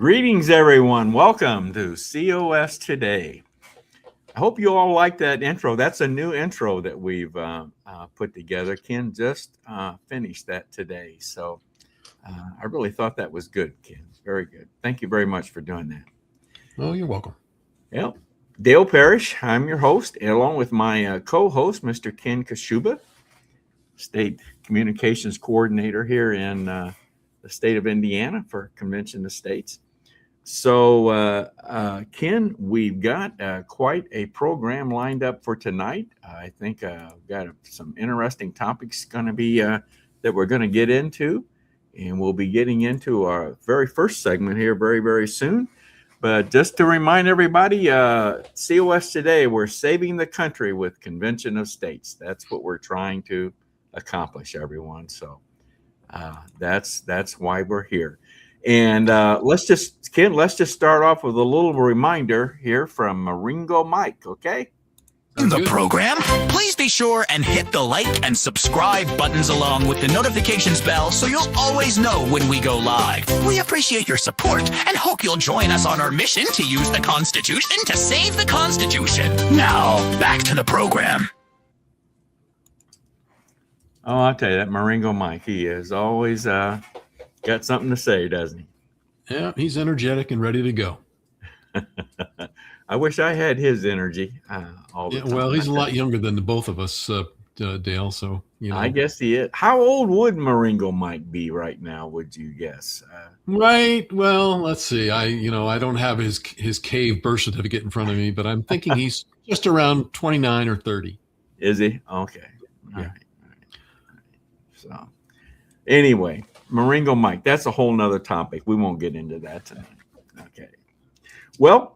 Greetings, everyone. Welcome to COS Today. I hope you all like that intro. That's a new intro that we've put together. Ken just finished that today. So I really thought that was good, Ken. Very good. Thank you very much for doing that. Oh, you're welcome. Well, Dale Parrish, I'm your host, along with my co-host, Mr. Ken Kashuba, State Communications Coordinator here in the state of Indiana for Convention of States. So, Ken, we've got quite a program lined up for tonight. I think we've got some interesting topics going to be that we're going to get into, and we'll be getting into our very first segment here very, very soon. But just to remind everybody, COS Today, we're saving the country with Convention of States. That's what we're trying to accomplish, everyone. So that's why we're here. And let's just start off with a little reminder here from Maringo Mike, okay? In the program, please be sure and hit the like and subscribe buttons along with the notifications bell so you'll always know when we go live. We appreciate your support and hope you'll join us on our mission to use the Constitution to save the Constitution. Now, back to the program. Oh, I'll tell you, that Maringo Mike, he is always got something to say, doesn't he? Yeah, he's energetic and ready to go. I wish I had his energy all the time. Well, he's a lot younger than the both of us, Dale. So I guess he is. How old would Maringo Mike be right now? Would you guess? Right. Well, let's see. I don't have his cave birth certificate in front of me, but I'm thinking he's just around 29 or 30. Is he? Okay. All right. So, anyway, Maringo Mike. That's a whole nother topic. We won't get into that tonight. Okay. Well,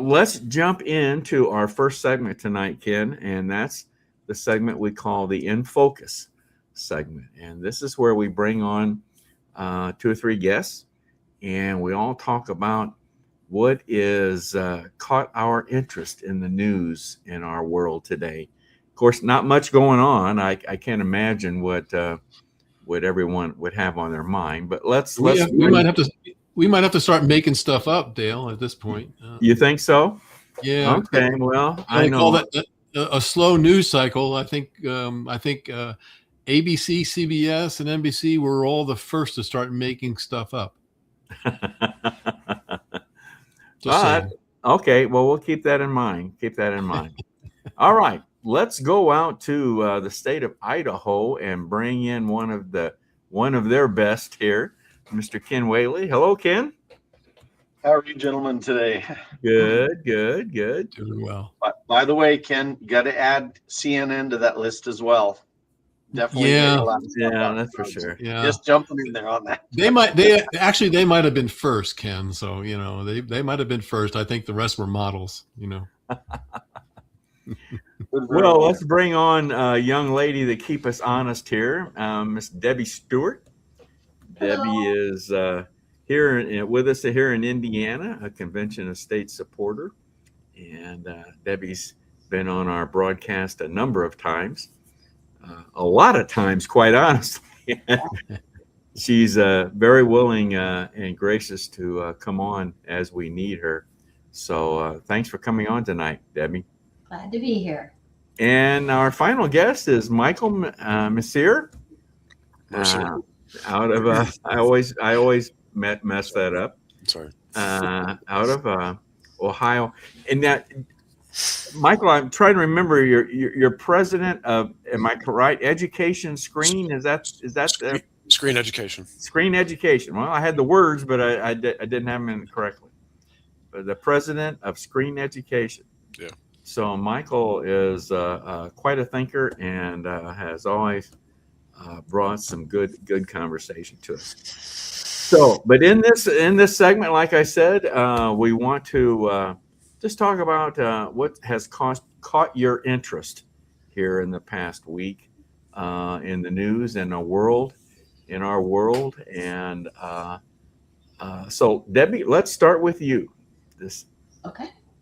let's jump into our first segment tonight, Ken, and that's the segment we call the In Focus segment. And this is where we bring on 2 or 3 guests, and we all talk about what is caught our interest in the news in our world today. Of course, not much going on. I can't imagine what everyone would have on their mind, but we might have to start making stuff up, Dale, at this point. You think so? Yeah. Okay. Well, I know. Call that a slow news cycle. I think ABC, CBS, and NBC were all the first to start making stuff up. Okay. Well, we'll keep that in mind. All right. Let's go out to the state of Idaho and bring in one of their best here, Mr. Ken Whaley. Hello, Ken. How are you gentlemen today? Good. Doing well. By the way, Ken, you got to add CNN to that list as well. Definitely. Yeah, that's for sure. Yeah. Just jumping in there on that. They might have been first, Ken. So, they might have been first. I think the rest were models, Well, let's bring on a young lady to keep us honest here, Miss Debbie Stewart. Hello. Debbie is here with us here in Indiana, a Convention of States supporter, and Debbie's been on our broadcast a number of times, a lot of times, quite honestly. She's very willing and gracious to come on as we need her. So thanks for coming on tonight, Debbie. Glad to be here. And our final guest is Michael Mercier. Out of I always mess that up. Sorry. Out of Ohio. And that, Michael, I'm trying to remember. You're president of, am I right? Education Screen. Is that the Screen Education? Screen Education. Well, I had the words, but I didn't have them correctly. But the president of Screen Education. Yeah. So Michael is quite a thinker and has always brought some good conversation to us. So, but in this segment, like I said, we want to just talk about what has caught your interest here in the past week in the news in our world, and so Debbie, let's start with you.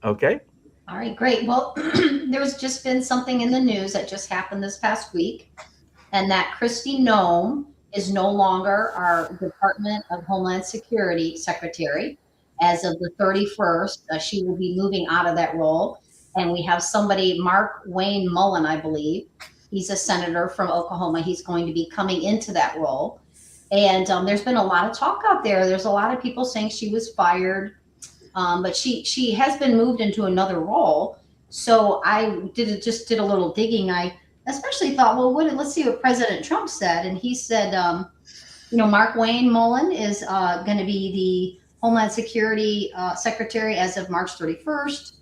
Okay. All right, great. Well, there's just been something in the news that just happened this past week, and that Kristi Noem is no longer our Department of Homeland Security Secretary. as of the 31st. She will be moving out of that role. And we have somebody, Mark Wayne Mullen, I believe. He's a senator from Oklahoma. He's going to be coming into that role. And there's been a lot of talk out there. There's a lot of people saying she was fired, but she has been moved into another role. So I just did a little digging. I especially thought, well, let's see what President Trump said. And he said, Mark Wayne Mullen is going to be the Homeland Security Secretary as of March 31st.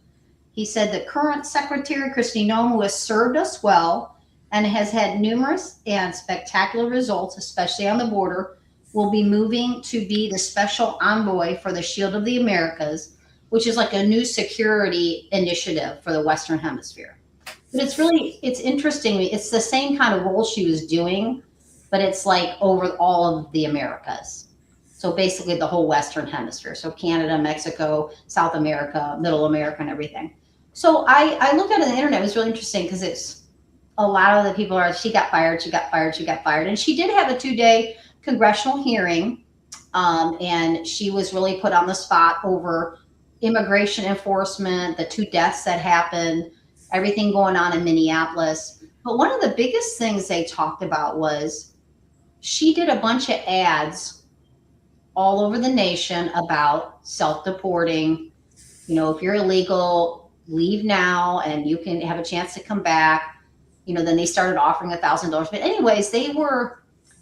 He said the current Secretary, Kristi Noem, who has served us well and has had numerous and spectacular results, especially on the border, will be moving to be the special envoy for the Shield of the Americas, which is like a new security initiative for the Western Hemisphere. But it's interesting. It's the same kind of role she was doing, but it's like over all of the Americas. So basically the whole Western Hemisphere. So Canada, Mexico, South America, Middle America, and everything. So I looked at it on the internet. It was really interesting because it's a lot of the people are, she got fired. And she did have a 2-day congressional hearing. And she was really put on the spot over immigration enforcement, the 2 deaths that happened, everything going on in Minneapolis. But one of the biggest things they talked about was she did a bunch of ads all over the nation about self-deporting. If you're illegal, leave now and you can have a chance to come back. Then they started offering $1,000. But anyways,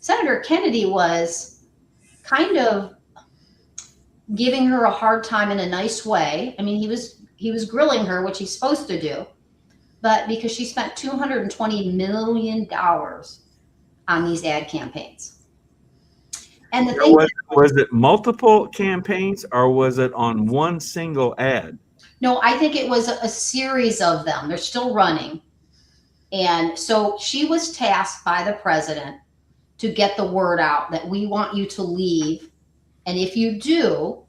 Senator Kennedy was kind of giving her a hard time in a nice way. I mean, he was grilling her, which he's supposed to do, but because she spent $220 million on these ad campaigns. And the thing was it multiple campaigns or was it on one single ad? No, I think it was a series of them. They're still running. And so she was tasked by the president to get the word out that we want you to leave. And if you do,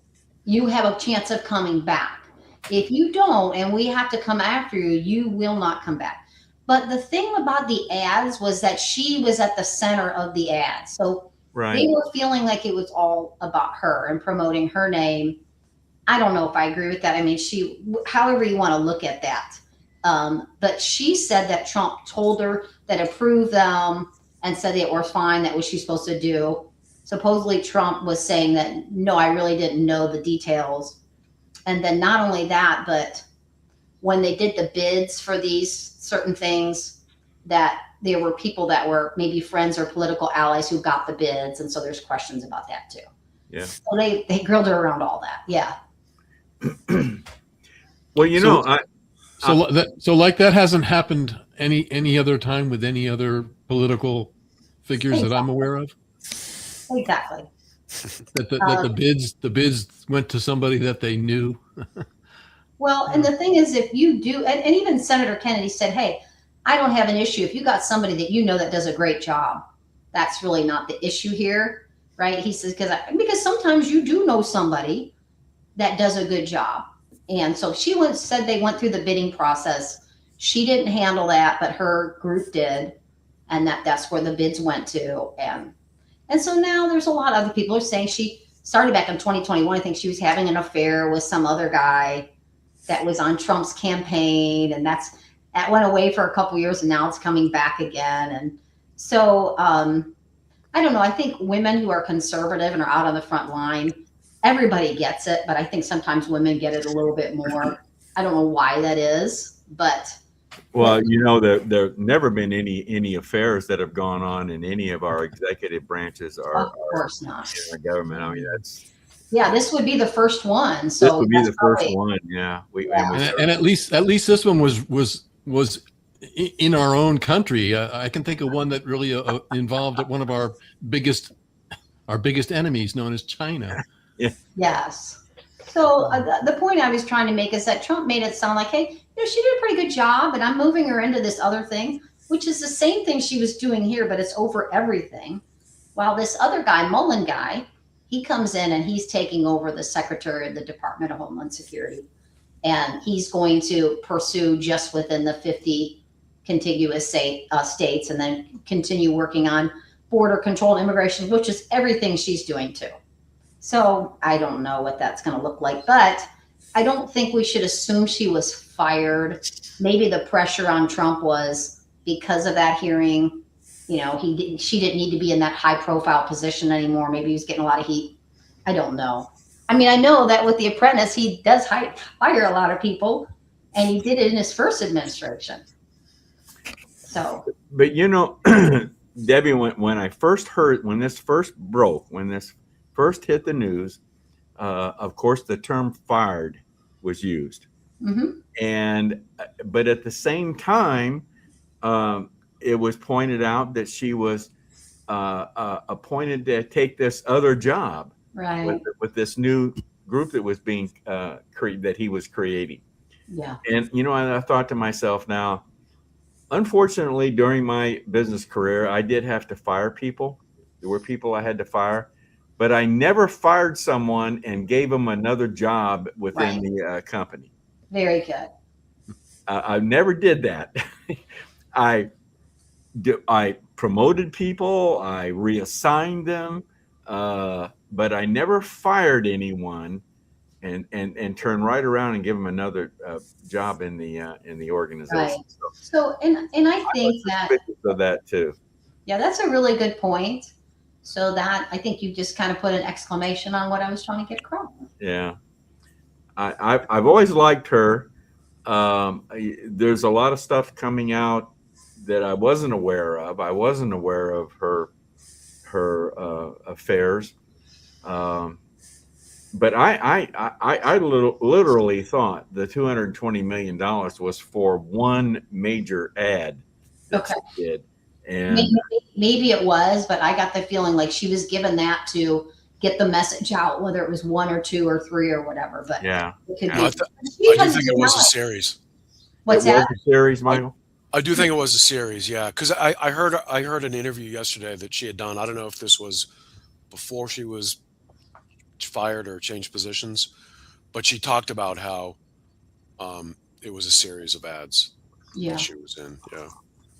you have a chance of coming back. If you don't, and we have to come after you, you will not come back. But the thing about the ads was that she was at the center of the ads. So they were feeling like it was all about her and promoting her name. I don't know if I agree with that. I mean, however you want to look at that. But she said that Trump told her that approved them and said they were fine. That was she supposed to do. Supposedly Trump was saying that, no, I really didn't know the details. And then not only that, but when they did the bids for these certain things, that there were people that were maybe friends or political allies who got the bids. And so there's questions about that too. Yeah. So they grilled her around all that. Yeah. Well, So like that hasn't happened any other time with any other political figures that I'm aware of. Exactly. That the bids went to somebody that they knew. Well, and the thing is, if you do, and even Senator Kennedy said, hey, I don't have an issue. If you got somebody that that does a great job, that's really not the issue here, right? He says, because sometimes you do know somebody that does a good job. And so said they went through the bidding process. She didn't handle that, but her group did. And that's where the bids went to. And so now there's a lot of other people are saying she started back in 2021. I think she was having an affair with some other guy that was on Trump's campaign. And that went away for a couple of years and now it's coming back again. And so I don't know. I think women who are conservative and are out on the front line, everybody gets it, but I think sometimes women get it a little bit more. I don't know why that is, but. Well, there've never been any affairs that have gone on in any of our executive branches or of course not in our government. I mean, this would be the first one. So this would be the first one. Yeah. And at least this one was in our own country. I can think of one that really involved one of our biggest enemies, known as China. Yeah. Yes. So the point I was trying to make is that Trump made it sound like, hey, she did a pretty good job, and I'm moving her into this other thing, which is the same thing she was doing here, but it's over everything. While this other guy, Mullen guy, he comes in and he's taking over the Secretary of the Department of Homeland Security, and he's going to pursue just within the 50 contiguous states, and then continue working on border control and immigration, which is everything she's doing too. So I don't know what that's going to look like, but I don't think we should assume she was fired. Maybe the pressure on Trump was because of that hearing. You know, she didn't need to be in that high profile position anymore. Maybe he was getting a lot of heat. I don't know. I mean, I know that with The Apprentice, he does hire a lot of people, and he did it in his first administration. So, But you know, Debbie, when I first heard, when this first broke, when this first hit the news, of course, the term "fired" was used, mhm. and but at the same time, it was pointed out that she was appointed to take this other job Right. with this new group that was being that he was creating. Yeah. And you know, I thought to myself, now, unfortunately, during my business career, I did have to fire people. There were people I had to fire, but I never fired someone and gave them another job within the company. Very good. I never did that. I promoted people, I reassigned them, but I never fired anyone and turn right around and give them another job in the organization. Right. So, and I think that, Suspicious of that too. yeah, that's a really good point. So that, I think you just kind of put an exclamation on what I was trying to get across. Yeah, I've always liked her. There's a lot of stuff coming out that I wasn't aware of. I wasn't aware of her affairs. But I literally thought the $220 million was for one major ad that Okay. she did. And Maybe it was, but I got the feeling like she was given that to get the message out, whether it was one or two or three or whatever. But yeah, it could Yeah. be. I She do doesn't think it do was a that. series. What's it was that? a series, Michael. I do think it was a series, yeah. Because I heard an interview yesterday that she had done. I don't know if this was before she was fired or changed positions, but she talked about how it was a series of ads Yeah. that she was in. Yeah.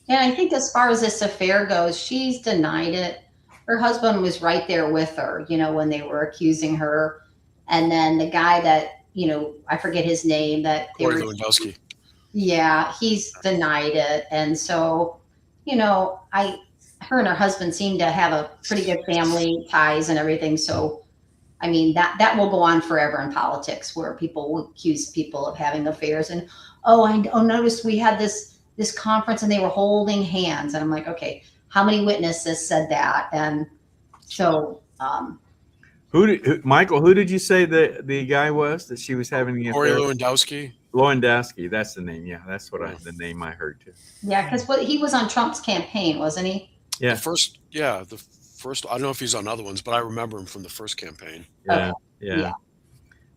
And I think as far as this affair goes, she's denied it. Her husband was right there with her, you know, when they were accusing her. And then the guy that, you know, I forget his name, that they Corey were, Lewandowski. yeah, he's denied it. And so, you know, her and her husband seem to have a pretty good family ties and everything. So, I mean, that will go on forever in politics, where people will accuse people of having affairs. And, I noticed we had this conference and they were holding hands. And I'm like, okay, how many witnesses said that? And so, Michael, who did you say the guy was that she was having the Corey affair? Lewandowski. Lewandowski, that's the name. Yeah, that's what the name I heard too. yeah, because he was on Trump's campaign, wasn't he? Yeah. The first. I don't know if he's on other ones, but I remember him from the first campaign. Yeah, Okay. yeah. Yeah.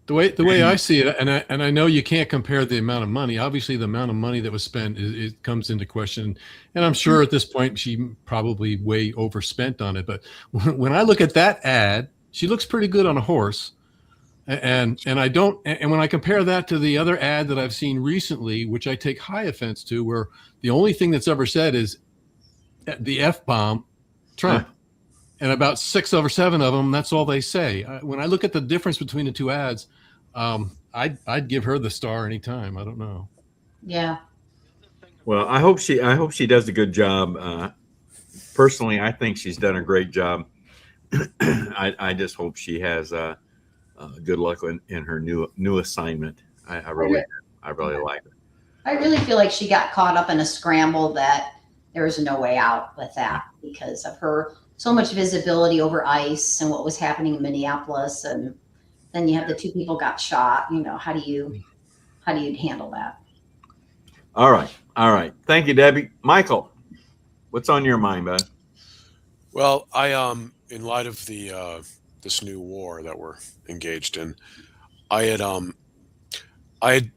The way I see it, and I know you can't compare the amount of money. Obviously, the amount of money that was spent it comes into question, and I'm sure at this point she probably way overspent on it. But when I look at that ad, she looks pretty good on a horse, and I don't. And when I compare that to the other ad that I've seen recently, which I take high offense to, where the only thing that's ever said is the F-bomb, Trump. And about 6 or 7 of them, that's all they say. When I look at the difference between the two ads, I'd give her the star anytime. I don't know. Yeah. Well, I hope she does a good job. Personally, I think she's done a great job. I just hope she has good luck in her new assignment. I really like her. I really feel like she got caught up in a scramble that there was no way out with that because of her so much visibility over ICE and what was happening in Minneapolis. And then you have the 2 people got shot. You know, how do you handle that? All right. Thank you, Debbie. Michael, what's on your mind, bud? Well, I in light of the this new war that we're engaged in, I had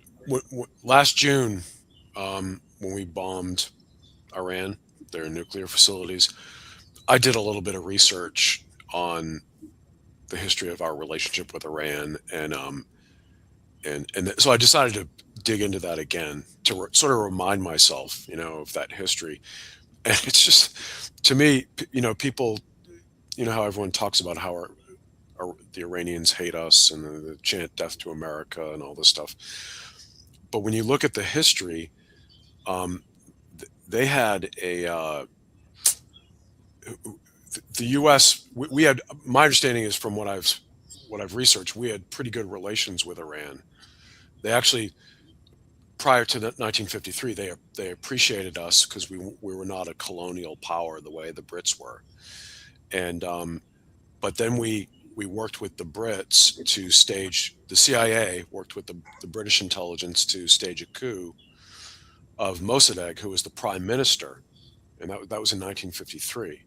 last June when we bombed Iran, their nuclear facilities, I did a little bit of research on the history of our relationship with Iran, and so I decided to dig into that again to sort of remind myself, of that history. And it's just, to me, people, how everyone talks about how the Iranians hate us and the chant "Death to America" and all this stuff. But when you look at the history, they had the U.S. We had, my understanding is from what I've researched, we had pretty good relations with Iran. They actually, prior to 1953, they appreciated us because we were not a colonial power the way the Brits were, and but then we worked with the Brits to stage, the CIA worked with the British intelligence to stage a coup of Mossadegh, who was the prime minister, and that was in 1953.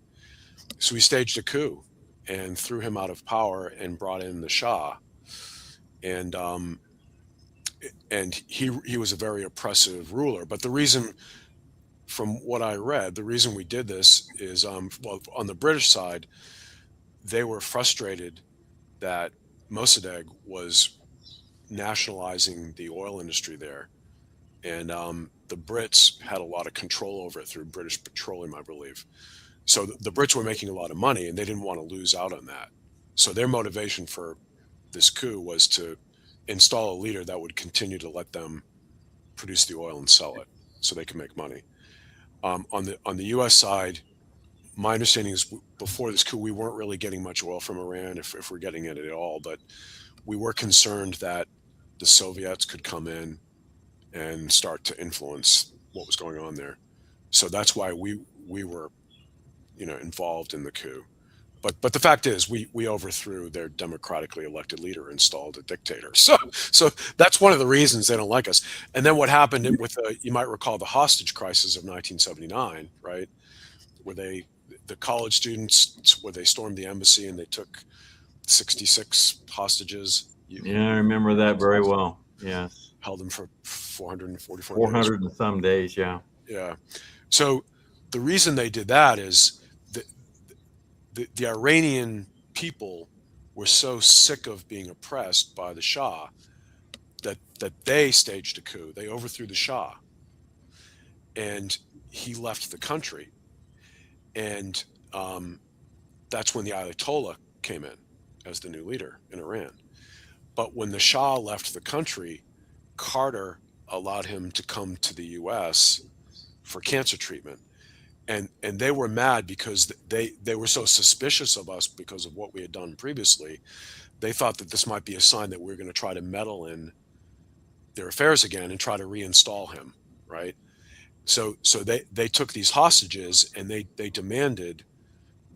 So we staged a coup and threw him out of power and brought in the Shah, and he was a very oppressive ruler. But the reason, from what I read, the reason we did this is, well, on the British side, they were frustrated that Mossadegh was nationalizing the oil industry there, and the Brits had a lot of control over it through British Petroleum, I believe. So the Brits were making a lot of money, and they didn't want to lose out on that. So their motivation for this coup was to install a leader that would continue to let them produce the oil and sell it, so they can make money. On the U.S. side, my understanding is before this coup, we weren't really getting much oil from Iran, if we're getting it at all. But we were concerned that the Soviets could come in and start to influence what was going on there. So that's why we were, involved in the coup. But the fact is, we overthrew their democratically elected leader, installed a dictator. So that's one of the reasons they don't like us. And then what happened with you might recall the hostage crisis of 1979, right? Where the college students, where they stormed the embassy and they took 66 hostages. Yeah, I remember that very well. Yeah. Held them for 444 400 and some days. Yeah. Yeah. So the reason they did that is the Iranian people were so sick of being oppressed by the Shah that they staged a coup. They overthrew the Shah, and he left the country. And that's when the Ayatollah came in as the new leader in Iran. But when the Shah left the country, Carter allowed him to come to the U.S. for cancer treatment. And they were mad because they were so suspicious of us because of what we had done previously. They thought that this might be a sign that we were going to try to meddle in their affairs again and try to reinstall him, right? So they took these hostages, and they demanded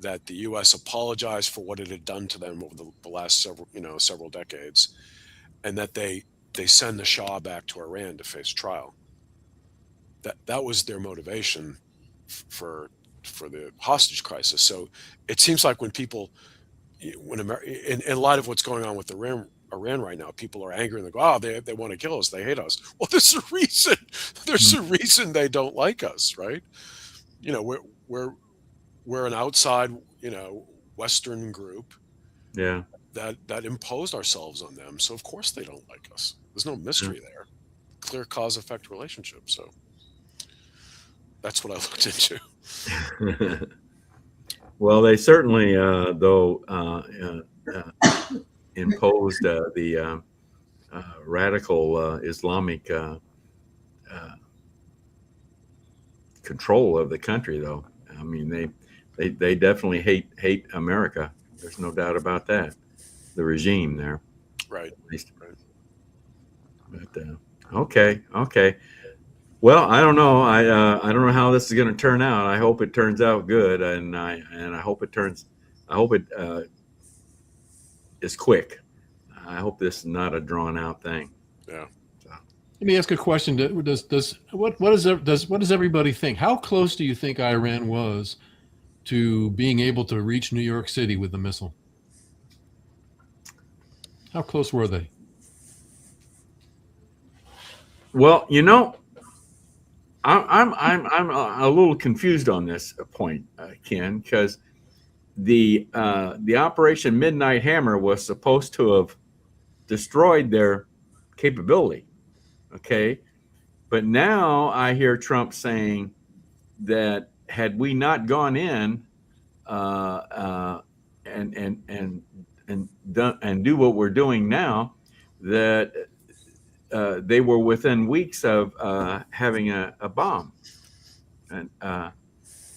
that the U.S. apologize for what it had done to them over the last several decades, and that they send the Shah back to Iran to face trial. That was their motivation for the hostage crisis. So it seems like in light of what's going on with Iran right now, people are angry and they go, "Oh, they want to kill us. They hate us." Well, there's a reason. There's a reason they don't like us, right? We're an outside, Western group. Yeah. That imposed ourselves on them. So of course they don't like us. There's no mystery there. Clear cause-effect relationship. So that's what I looked into. Well, they certainly, imposed the radical Islamic control of the country, though. I mean, they definitely hate America. There's no doubt about that. The regime there, Right. at least. But okay. Well, I don't know. I don't know how this is going to turn out. I hope it turns out good, and I hope it is quick. I hope this is not a drawn out thing. Yeah. Let me ask a question. What does everybody think? How close do you think Iran was to being able to reach New York City with the missile? How close were they? Well, I'm a little confused on this point, Ken, because the Operation Midnight Hammer was supposed to have destroyed their capability. Okay, but now I hear Trump saying that had we not gone in and and do what we're doing now, that they were within weeks of having a bomb. And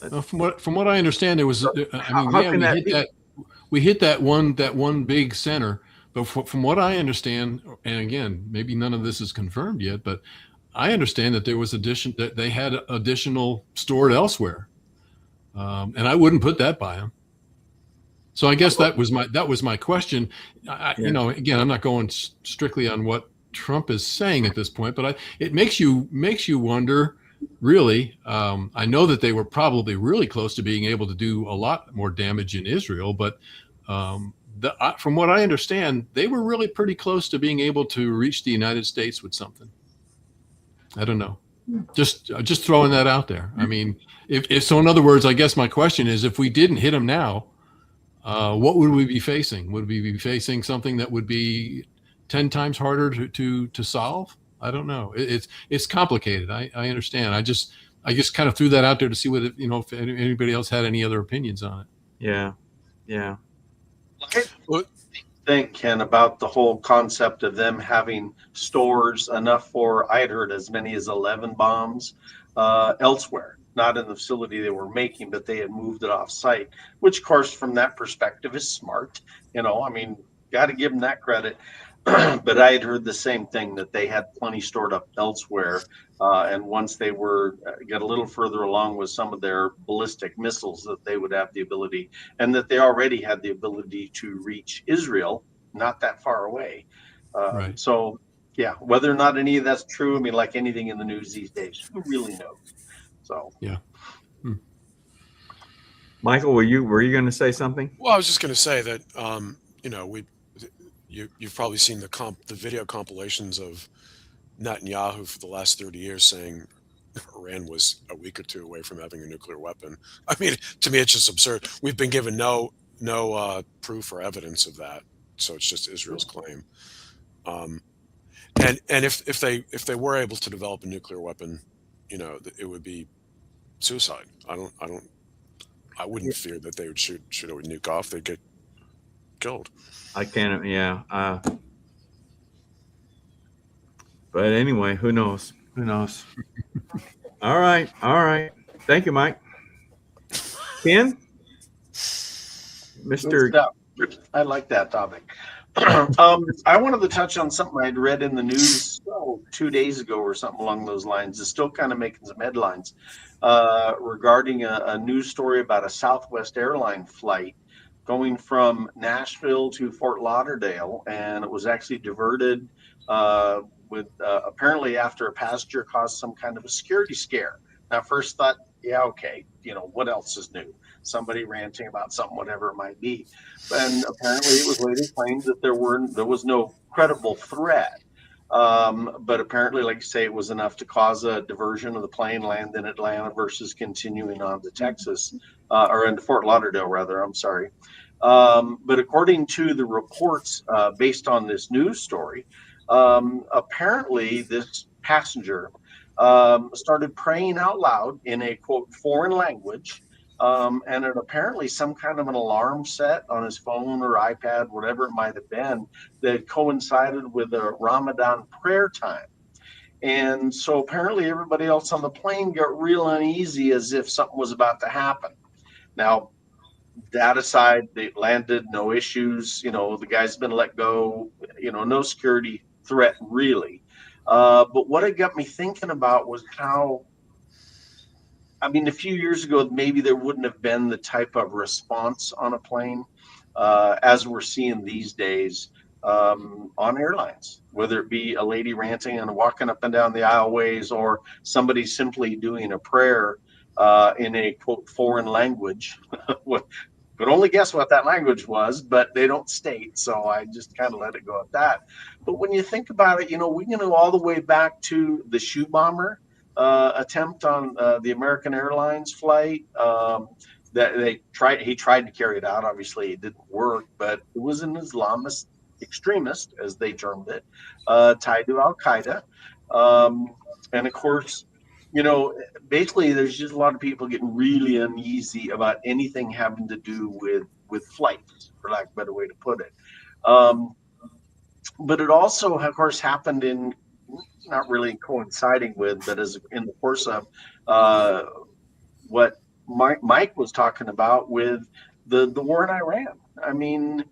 From what I understand, there was. how can that be? We hit that one big center. But from what I understand, and again, maybe none of this is confirmed yet, but I understand that there was that they had additional stored elsewhere, and I wouldn't put that by them. So I guess that was my question. You know, again, I'm not going strictly on what Trump is saying at this point, but it makes you wonder. Really, I know that they were probably really close to being able to do a lot more damage in Israel, but from what I understand, they were really pretty close to being able to reach the United States with something. I don't know. Just throwing that out there. I mean, if so, in other words, I guess my question is, if we didn't hit them now, what would we be facing? Would we be facing something that would be 10 times harder to solve? I don't know. It's complicated. I understand. I just kind of threw that out there to see what if anybody else had any other opinions on it. Yeah. I think, Ken, about the whole concept of them having stores enough for, I had heard as many as 11 bombs elsewhere, not in the facility they were making, but they had moved it off site, which, of course, from that perspective is smart. I mean, got to give them that credit. But I had heard the same thing, that they had plenty stored up elsewhere. And once they got a little further along with some of their ballistic missiles, that they would have the ability, and that they already had the ability to reach Israel, not that far away. Right. So, yeah, whether or not any of that's true, I mean, like anything in the news these days, who really knows? So, yeah. Michael, were you going to say something? Well, I was just going to say that you've probably seen the video compilations of Netanyahu for the last 30 years saying Iran was a week or two away from having a nuclear weapon. I mean, to me, it's just absurd. We've been given no proof or evidence of that, so it's just Israel's claim. And if they were able to develop a nuclear weapon, it would be suicide. I wouldn't fear that they would shoot a nuke off. They'd get killed. I can't. Yeah. But anyway, who knows? All right. Thank you, Mike. Ken? Mr. I like that topic. I wanted to touch on something I'd read in the news 2 days ago or something along those lines. It's still kind of making some headlines regarding a news story about a Southwest airline flight going from Nashville to Fort Lauderdale, and it was actually diverted with apparently after a passenger caused some kind of a security scare. Now, first thought, yeah, okay, what else is new? Somebody ranting about something, whatever it might be. And apparently it was later claimed that there was no credible threat. But apparently, like you say, it was enough to cause a diversion of the plane, land in Atlanta versus continuing on to Texas, or into Fort Lauderdale, rather. I'm sorry. But according to the reports based on this news story, apparently this passenger started praying out loud in a, quote, foreign language. And it apparently some kind of an alarm set on his phone or iPad, whatever it might have been, that coincided with a Ramadan prayer time. And so apparently everybody else on the plane got real uneasy, as if something was about to happen. Now, that aside, they landed, no issues. The guy's been let go, no security threat really. But what it got me thinking about was how, a few years ago, maybe there wouldn't have been the type of response on a plane as we're seeing these days on airlines, whether it be a lady ranting and walking up and down the aisleways, or somebody simply doing a prayer in a, quote, foreign language. Could only guess what that language was, but they don't state, so I just kind of let it go at that. But when you think about it, we can go all the way back to the shoe bomber attempt on the American Airlines flight. That he tried to carry it out. Obviously, it didn't work, but it was an Islamist extremist, as they termed it, tied to Al Qaeda. And of course, you know, basically there's just a lot of people getting really uneasy about anything having to do with flights, for lack of a better way to put it. But it also, of course, happened in not really coinciding with, but as in the course of what Mike was talking about with the war in Iran. I mean,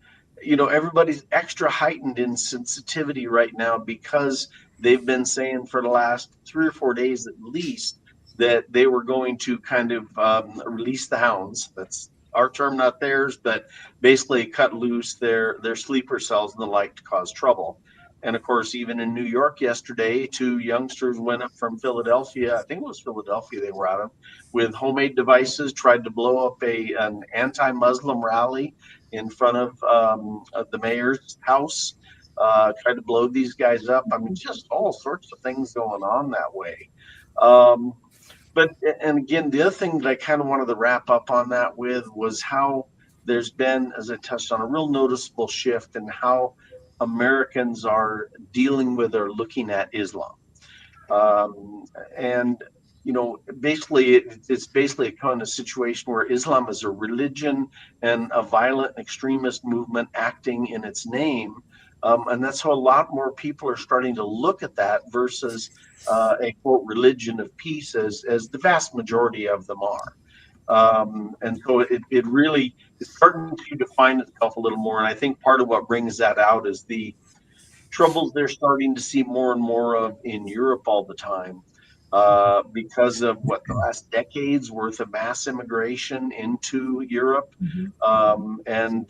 you know, everybody's extra heightened in sensitivity right now because they've been saying for the last 3 or 4 days at least that they were going to kind of release the hounds. That's our term, not theirs, but basically cut loose their sleeper cells and the like to cause trouble. And of course, even in New York yesterday, 2 youngsters went up from Philadelphia. I think it was Philadelphia they were out of, with homemade devices, tried to blow up an anti-Muslim rally in front of the mayor's house, tried to blow these guys up. I mean, just all sorts of things going on that way. And again, the other thing that I kind of wanted to wrap up on that with was how there's been, as I touched on, a real noticeable shift in how Americans are dealing with or looking at Islam. And, you know, basically it's basically a kind of situation where Islam is a religion and a violent extremist movement acting in its name. And that's how a lot more people are starting to look at that versus a quote religion of peace as the vast majority of them are. And so it really is starting to define itself a little more. And I think part of what brings that out is the troubles they're starting to see more and more of in Europe all the time because of the last decade's worth of mass immigration into Europe. And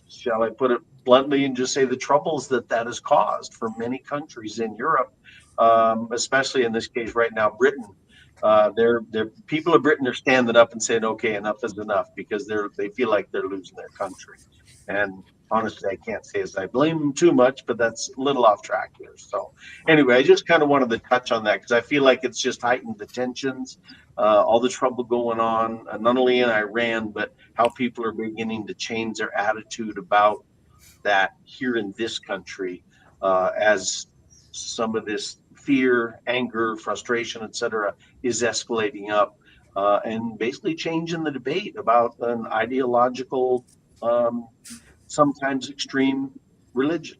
shall I put it bluntly and just say the troubles that has caused for many countries in Europe, especially in this case right now, Britain. They're people of Britain are standing up and saying, okay, enough is enough, because they feel like they're losing their country. And honestly, I can't say as I blame them too much, but that's a little off track here. So anyway, I just kind of wanted to touch on that because I feel like it's just heightened the tensions, all the trouble going on, not only in Iran, but how people are beginning to change their attitude about that here in this country as some of this fear, anger, frustration, etc., is escalating up and basically changing the debate about an ideological, sometimes extreme religion.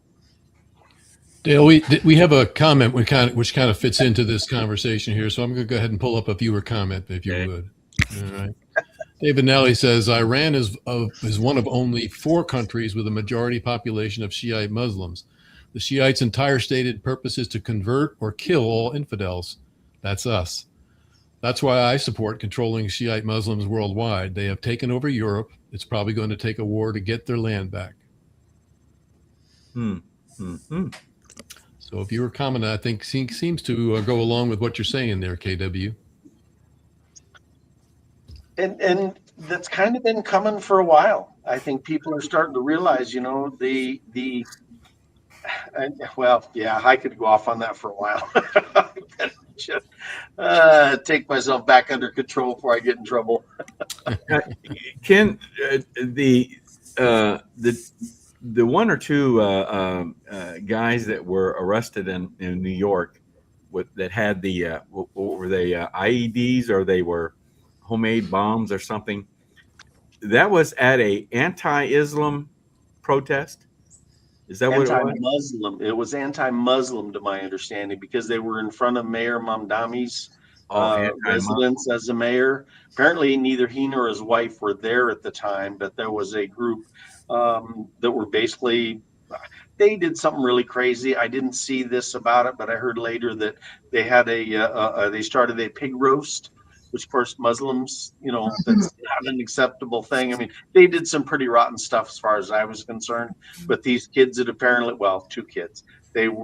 Dale, we have a comment which kind of fits into this conversation here, so I'm going to go ahead and pull up a viewer comment, if you would. All right. David Nally says Iran is one of only 4 countries with a majority population of Shiite Muslims. The Shiites' entire stated purpose is to convert or kill all infidels. That's us. That's why I support controlling Shiite Muslims worldwide. They have taken over Europe. It's probably going to take a war to get their land back. So if your comment, I think, seems to go along with what you're saying there, KW. And that's kind of been coming for a while. I think people are starting to realize, you know, well, yeah, I could go off on that for a while. Just take myself back under control before I get in trouble. Ken, the 1 or 2 guys that were arrested in New York that had the what were they, IEDs, or they were homemade bombs or something, that was at a anti-Islam protest? Is that what it was? Anti-Muslim. It was anti-Muslim, to my understanding, because they were in front of Mayor Mamdani's residence as a mayor. Apparently, neither he nor his wife were there at the time, but there was a group that were basically, they did something really crazy. I didn't see this about it, but I heard later that they had they started a pig roast, which of course Muslims, you know, that's not an acceptable thing. I mean, they did some pretty rotten stuff as far as I was concerned. But these kids that apparently, well, 2 kids,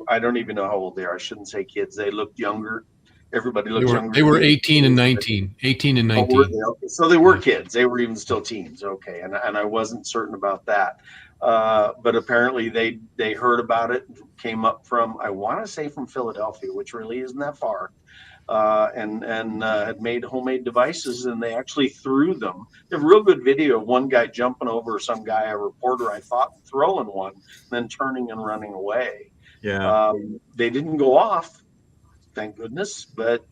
I don't even know how old they are. I shouldn't say kids. They looked younger. Everybody looked younger. They were 18 and 19. 18 and 19. Oh, okay. So they were kids. They were even still teens. Okay. And I wasn't certain about that. But apparently they heard about it, came up from, I want to say from Philadelphia, which really isn't that far. And had made homemade devices, and they actually threw them. They have a real good video of one guy jumping over some guy, a reporter, I thought, throwing one, then turning and running away. Yeah. They didn't go off, thank goodness. But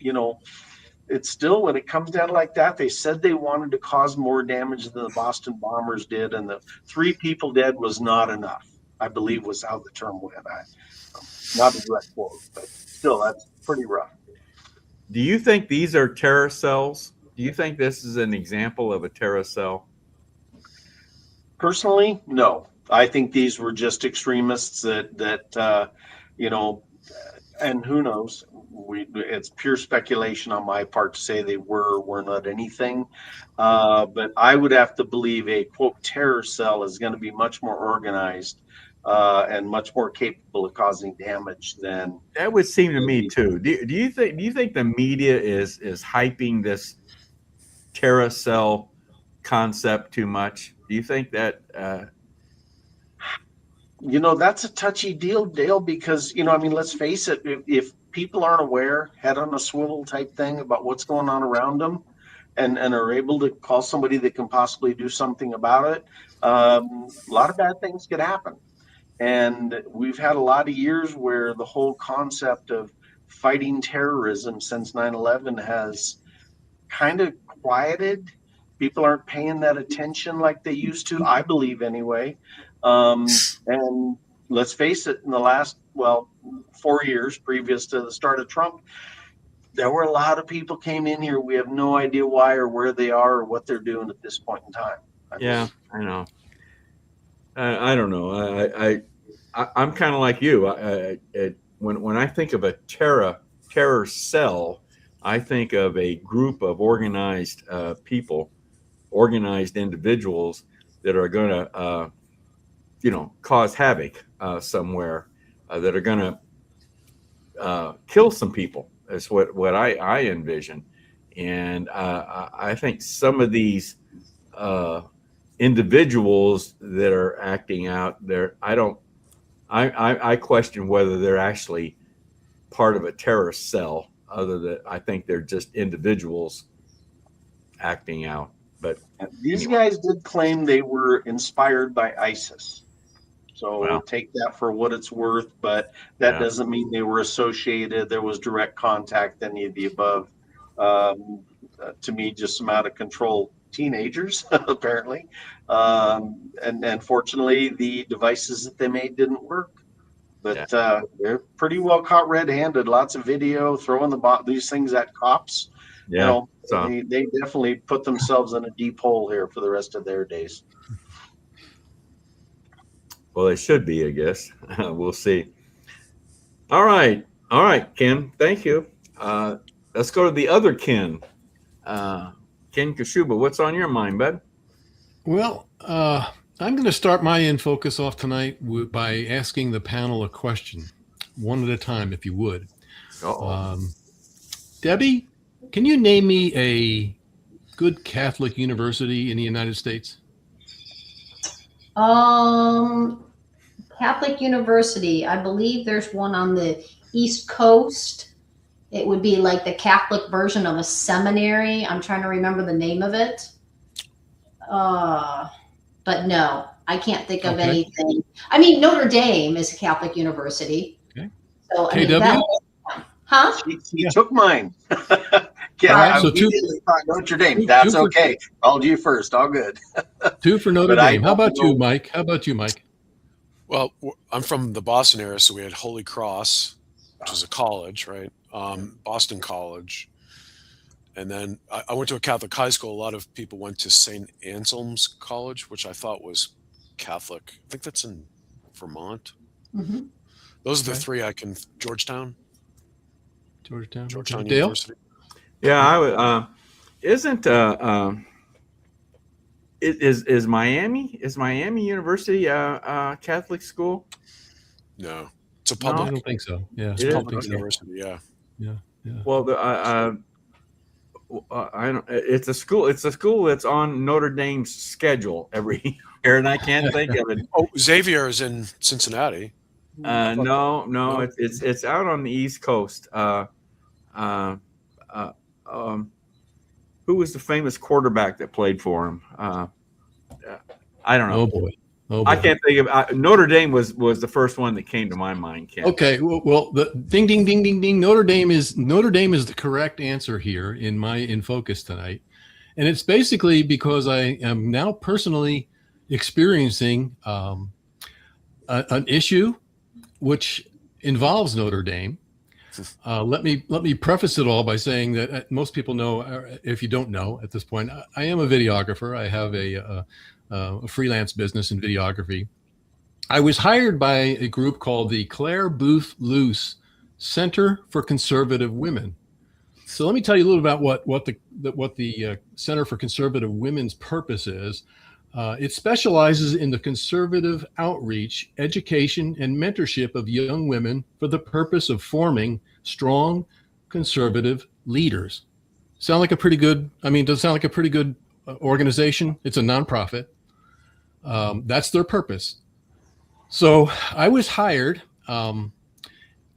it's still, when it comes down like that, they said they wanted to cause more damage than the Boston Bombers did, and the 3 people dead was not enough, I believe, was how the term went. Not a direct quote, but still, that's pretty rough. Do you think these are terror cells? Do you think this is an example of a terror cell? Personally, no. I think these were just extremists that and who knows? It's pure speculation on my part to say they were not anything. But I would have to believe a quote terror cell is going to be much more organized and much more capable of causing damage than. That would seem to me too. Do you think the media is hyping this terror cell concept too much? Do you think that? That's a touchy deal, Dale, because let's face it. If people aren't aware, head on a swivel type thing about what's going on around them, and are able to call somebody that can possibly do something about it, a lot of bad things could happen. And we've had a lot of years where the whole concept of fighting terrorism since 9/11 has kind of quieted. People aren't paying that attention like they used to, I believe anyway. And let's face it, in the last, 4 years previous to the start of Trump, there were a lot of people came in here. We have no idea why or where they are or what they're doing at this point in time. Yeah, I know. I don't know. I'm kind of like you. When I think of a terror cell, I think of a group of organized people, organized individuals that are going to, cause havoc somewhere, that are going to kill some people. That's what I envision. And I think some of these individuals that are acting out there, I question whether they're actually part of a terrorist cell. Other than I think they're just individuals acting out. But these guys did claim they were inspired by ISIS. So take that for what it's worth, but that doesn't mean they were associated. There was direct contact, any of the above. To me, just some out of control teenagers, apparently. And fortunately, the devices that they made didn't work. But they're pretty well caught red-handed. Lots of video throwing these things at cops. Yeah, they definitely put themselves in a deep hole here for the rest of their days. Well, they should be, I guess. We'll see. All right, Ken. Thank you. Let's go to the other Ken. Ken Kashuba, what's on your mind, bud? Well, I'm going to start my In Focus off tonight by asking the panel a question, one at a time, if you would. Debbie, can you name me a good Catholic university in the United States? Catholic University, I believe there's one on the East Coast. It would be like the Catholic version of a seminary. I'm trying to remember the name of it. But no, I can't think of anything. I mean, Notre Dame is a Catholic university. Okay. So, KW? Huh? She took mine. I immediately thought Notre Dame. That's okay. Called you first. All good. 2 for Notre Dame. How about you, Mike? Well, I'm from the Boston area, so we had Holy Cross, which is a college, right? Boston College. And then I went to a Catholic high school. A lot of people went to St. Anselm's College, which I thought was Catholic. I think that's in Vermont. Mm-hmm. Those are the 3 I can. Georgetown Dale? University. Yeah, I would. Is Miami University a Catholic school? No, it's a I public. don't think so. Yeah, It is? Public university. Yeah. Well, I don't. It's a school. It's a school that's on Notre Dame's schedule every year, and I can't think of it. Oh, Xavier is in Cincinnati. No, it's out on the East Coast. Who was the famous quarterback that played for him? I don't know. Oh boy. Oh, I boy. can't think of Notre Dame was the first one that came to my mind, Ken. Okay, well, the ding, ding, ding, ding, ding. Notre Dame is the correct answer here in focus tonight, and it's basically because I am now personally experiencing an issue which involves Notre Dame. Let me preface it all by saying that most people know, if you don't know at this point, I am a videographer. I have a freelance business in videography. I was hired by a group called the Claire Booth Luce Center for Conservative Women. So let me tell you a little about what the Center for Conservative Women's purpose is. It specializes in the conservative outreach, education, and mentorship of young women for the purpose of forming strong conservative leaders. Sound like a pretty good, does it sound like a pretty good organization? It's a nonprofit. That's their purpose. So I was hired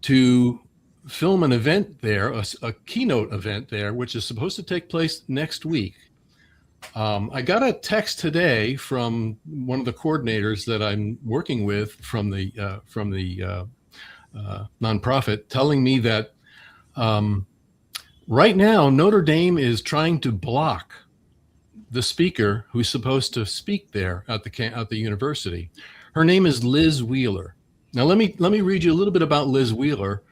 to film an event there, a keynote event there, which is supposed to take place next week. I got a text today from one of the coordinators that I'm working with from the nonprofit, telling me that right now Notre Dame is trying to block the speaker who's supposed to speak there at the university. Her name is Liz Wheeler. Now let me read you a little bit about Liz Wheeler.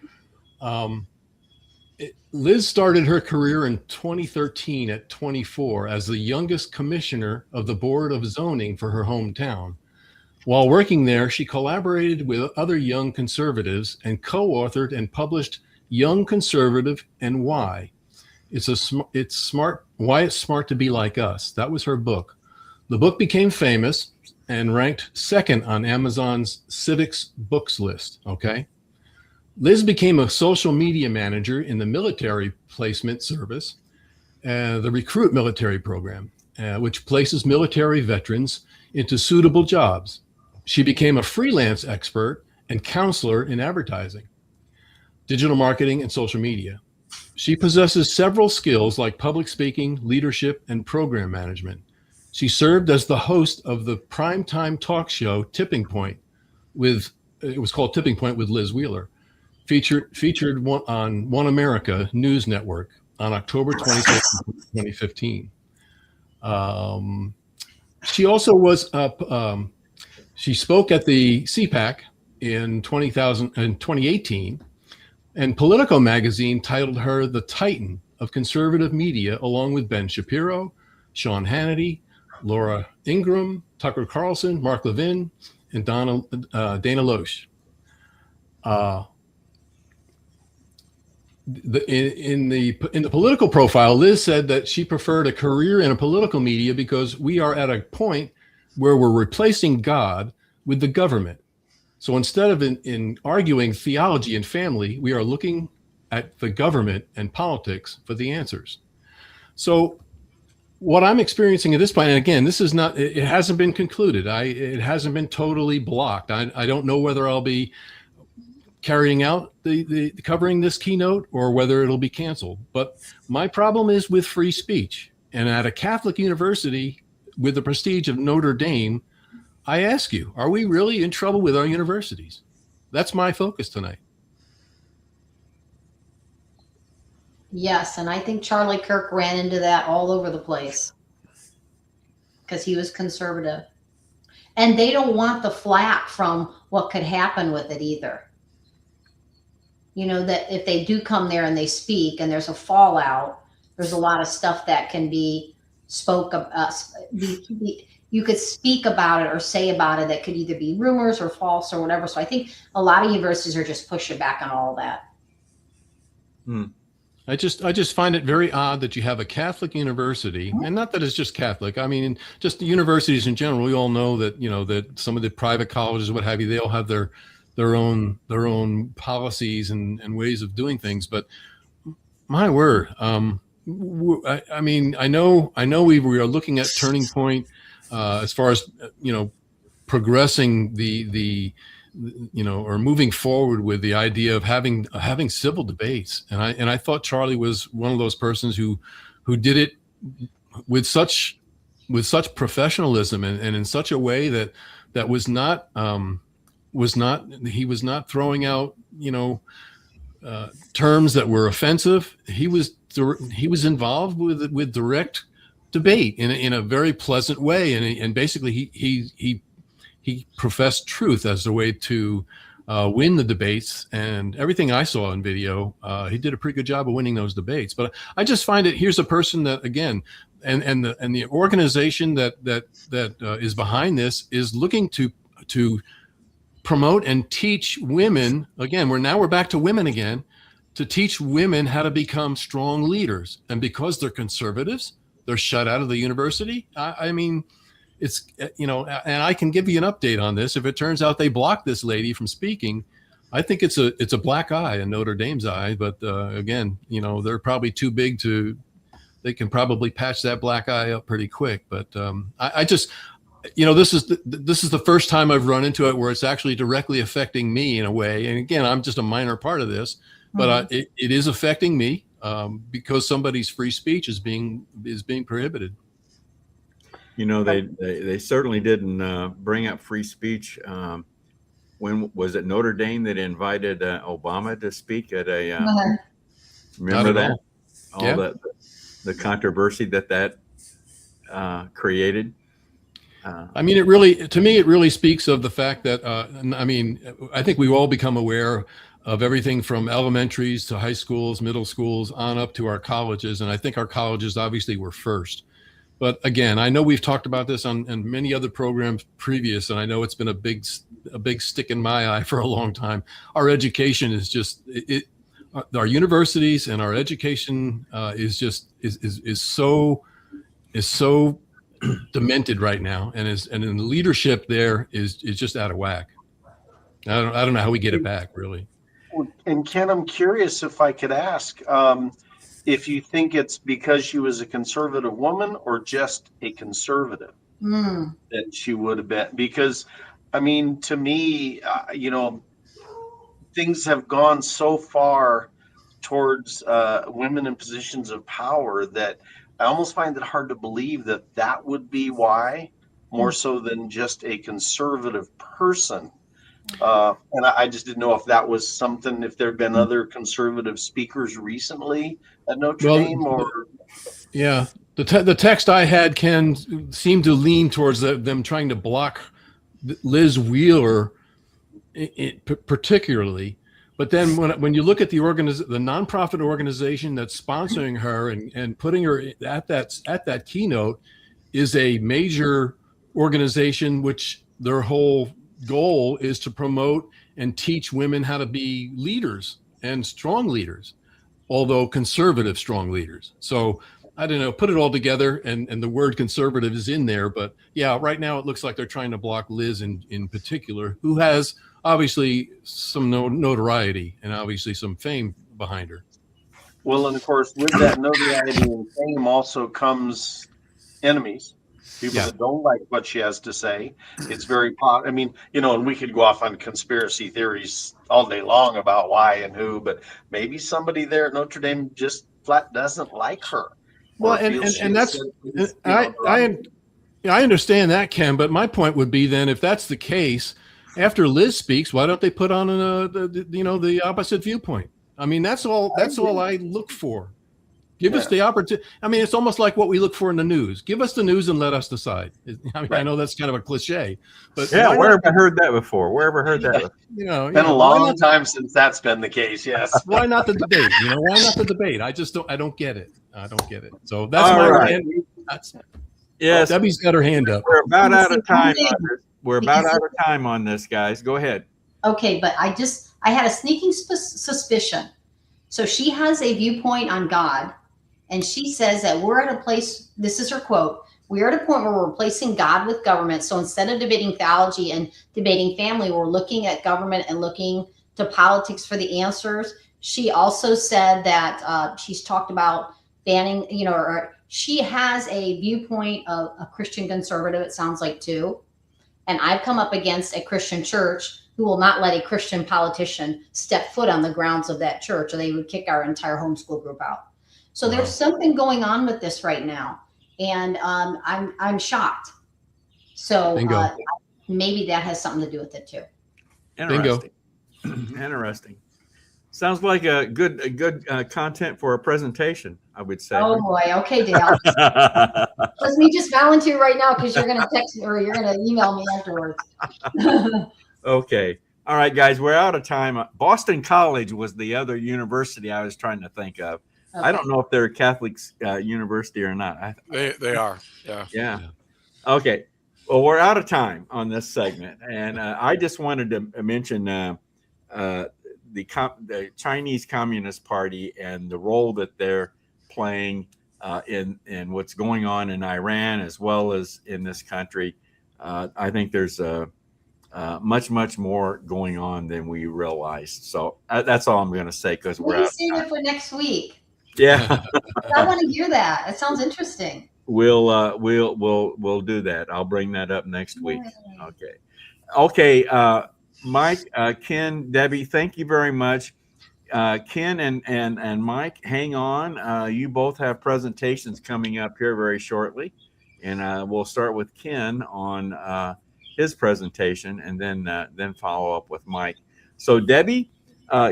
Liz started her career in 2013 at 24 as the youngest commissioner of the Board of Zoning for her hometown. While working there, she collaborated with other young conservatives and co-authored and published Young Conservative and Why. Why It's Smart to Be Like Us. That was her book. The book became famous and ranked second on Amazon's Civics Books list, okay? Liz became a social media manager in the military placement service, the Recruit Military Program, which places military veterans into suitable jobs. She became a freelance expert and counselor in advertising, digital marketing, and social media. She possesses several skills like public speaking, leadership, and program management. She served as the host of the primetime talk show Tipping Point it was called Tipping Point with Liz Wheeler, featured on One America News Network on October 26, 2015. She also was she spoke at the CPAC in 2018, and Politico magazine titled her the Titan of conservative media, along with Ben Shapiro, Sean Hannity, Laura Ingraham, Tucker Carlson, Mark Levin, and Dana Loesch. In the political profile, Liz said that she preferred a career in a political media because we are at a point where we're replacing God with the government. So instead of in arguing theology and family, we are looking at the government and politics for the answers. So what I'm experiencing at this point, and again, this is not, it hasn't been concluded. It hasn't been totally blocked. I don't know whether I'll be carrying out the covering this keynote or whether it'll be canceled. But my problem is with free speech. And at a Catholic university with the prestige of Notre Dame, I ask you, are we really in trouble with our universities? That's my focus tonight. Yes, and I think Charlie Kirk ran into that all over the place because he was conservative. And they don't want the flack from what could happen with it either. You know, that if they do come there and they speak and there's a fallout, there's a lot of stuff that can be you could speak about it or say about it that could either be rumors or false or whatever. So I think a lot of universities are just pushing back on all that. I just find it very odd that you have a Catholic university, and not that it's just Catholic. I mean, just the universities in general. We all know that, you know, that some of the private colleges, what have you, they all have their own policies and ways of doing things. But my word, I mean, I know we are looking at turning point as far as, you know, progressing or moving forward with the idea of having civil debates. And I thought Charlie was one of those persons who did it with such with such professionalism and in such a way that was not he was not throwing out, terms that were offensive. He was involved with direct debate in a very pleasant way, and basically he professed truth as a way to win the debates. And everything I saw in video, he did a pretty good job of winning those debates. But I just find it, here's a person that, again, and the organization that is behind this is looking to promote and teach women. Again, we're back to women again, to teach women how to become strong leaders. And because they're conservatives, they're shut out of the university. I mean, it's, and I can give you an update on this. If it turns out they block this lady from speaking, I think it's a black eye in Notre Dame's eye. But again, they're probably too big they can probably patch that black eye up pretty quick. But I just, this is the first time I've run into it where it's actually directly affecting me in a way. And again, I'm just a minor part of this, but it is affecting me because somebody's free speech is being prohibited. They certainly didn't bring up free speech. When was it Notre Dame that invited Obama to speak at a? Remember that? All the controversy that created. I mean, it really speaks of the fact that, I think we've all become aware of everything from elementaries to high schools, middle schools, on up to our colleges. And I think our colleges obviously were first. But again, I know we've talked about this on many other programs previous, and I know it's been a big stick in my eye for a long time. Our education is just, our universities and our education is so demented right now, and the leadership there is just out of whack. I don't know how we get it back, really. And Ken, I'm curious if I could ask if you think it's because she was a conservative woman or just a conservative that she would have been. Because, I mean, to me, things have gone so far towards women in positions of power that I almost find it hard to believe that would be why, more so than just a conservative person. And I just didn't know if that was something, if there had been other conservative speakers recently at Notre Dame, or. Yeah, the text I had, Ken, seemed to lean towards them trying to block Liz Wheeler particularly. But then when you look at the nonprofit organization that's sponsoring her and putting her at that keynote is a major organization, which their whole goal is to promote and teach women how to be leaders and strong leaders, although conservative strong leaders. So I don't know, put it all together, and the word conservative is in there. But yeah, right now it looks like they're trying to block Liz in particular, who has obviously some notoriety and obviously some fame behind her. Well, and of course, with that notoriety and fame also comes enemies. People that don't like what she has to say. It's very I mean, and we could go off on conspiracy theories all day long about why and who, but maybe somebody there at Notre Dame just flat doesn't like her. Well, and that's, I understand that, Ken, but my point would be then, if that's the case, after Liz speaks, why don't they put on the opposite viewpoint? I mean, that's all I look for. Give us the opportunity. I mean, it's almost like what we look for in the news. Give us the news and let us decide. I mean, I know that's kind of a cliche, but where have I heard that before? Where have I heard that? It's been a long time since that's been the case. Yes. Why not the debate? Why not the debate? I don't get it. I don't get it. So that's all my right. Yes. Debbie's got her hand up. We're about out of time. We're about out of time on this, guys. Go ahead. Okay, but I had a sneaking suspicion. So she has a viewpoint on God. And she says that we're at a place, this is her quote, we're at a point where we're replacing God with government. So instead of debating theology and debating family, we're looking at government and looking to politics for the answers. She also said that she's talked about banning, or she has a viewpoint of a Christian conservative, it sounds like, too. And I've come up against a Christian church who will not let a Christian politician step foot on the grounds of that church, or they would kick our entire homeschool group out. So there's something going on with this right now. and I'm shocked. So Bingo. maybe that has something to do with it too. Interesting. Interesting. Sounds like a good content for a presentation, I would say. Oh boy. Okay, Dale. Let me just volunteer right now because you're going to text me or you're going to email me afterwards. Okay. All right, guys, we're out of time. Boston College was the other university I was trying to think of. Okay. I don't know if they're a Catholic university or not. They are. Yeah. Yeah. Okay. Well, we're out of time on this segment, and I just wanted to mention the Chinese Communist Party and the role that they're playing in what's going on in Iran as well as in this country. I think there's much more going on than we realized. So that's all I'm going to say because we're Maybe save it for next week. Yeah. I want to hear that. It sounds interesting. We'll do that. I'll bring that up next week. Okay. Mike, Ken, Debbie, thank you very much. Ken and Mike, hang on. You both have presentations coming up here very shortly, and we'll start with Ken on his presentation, and then follow up with Mike. So Debbie,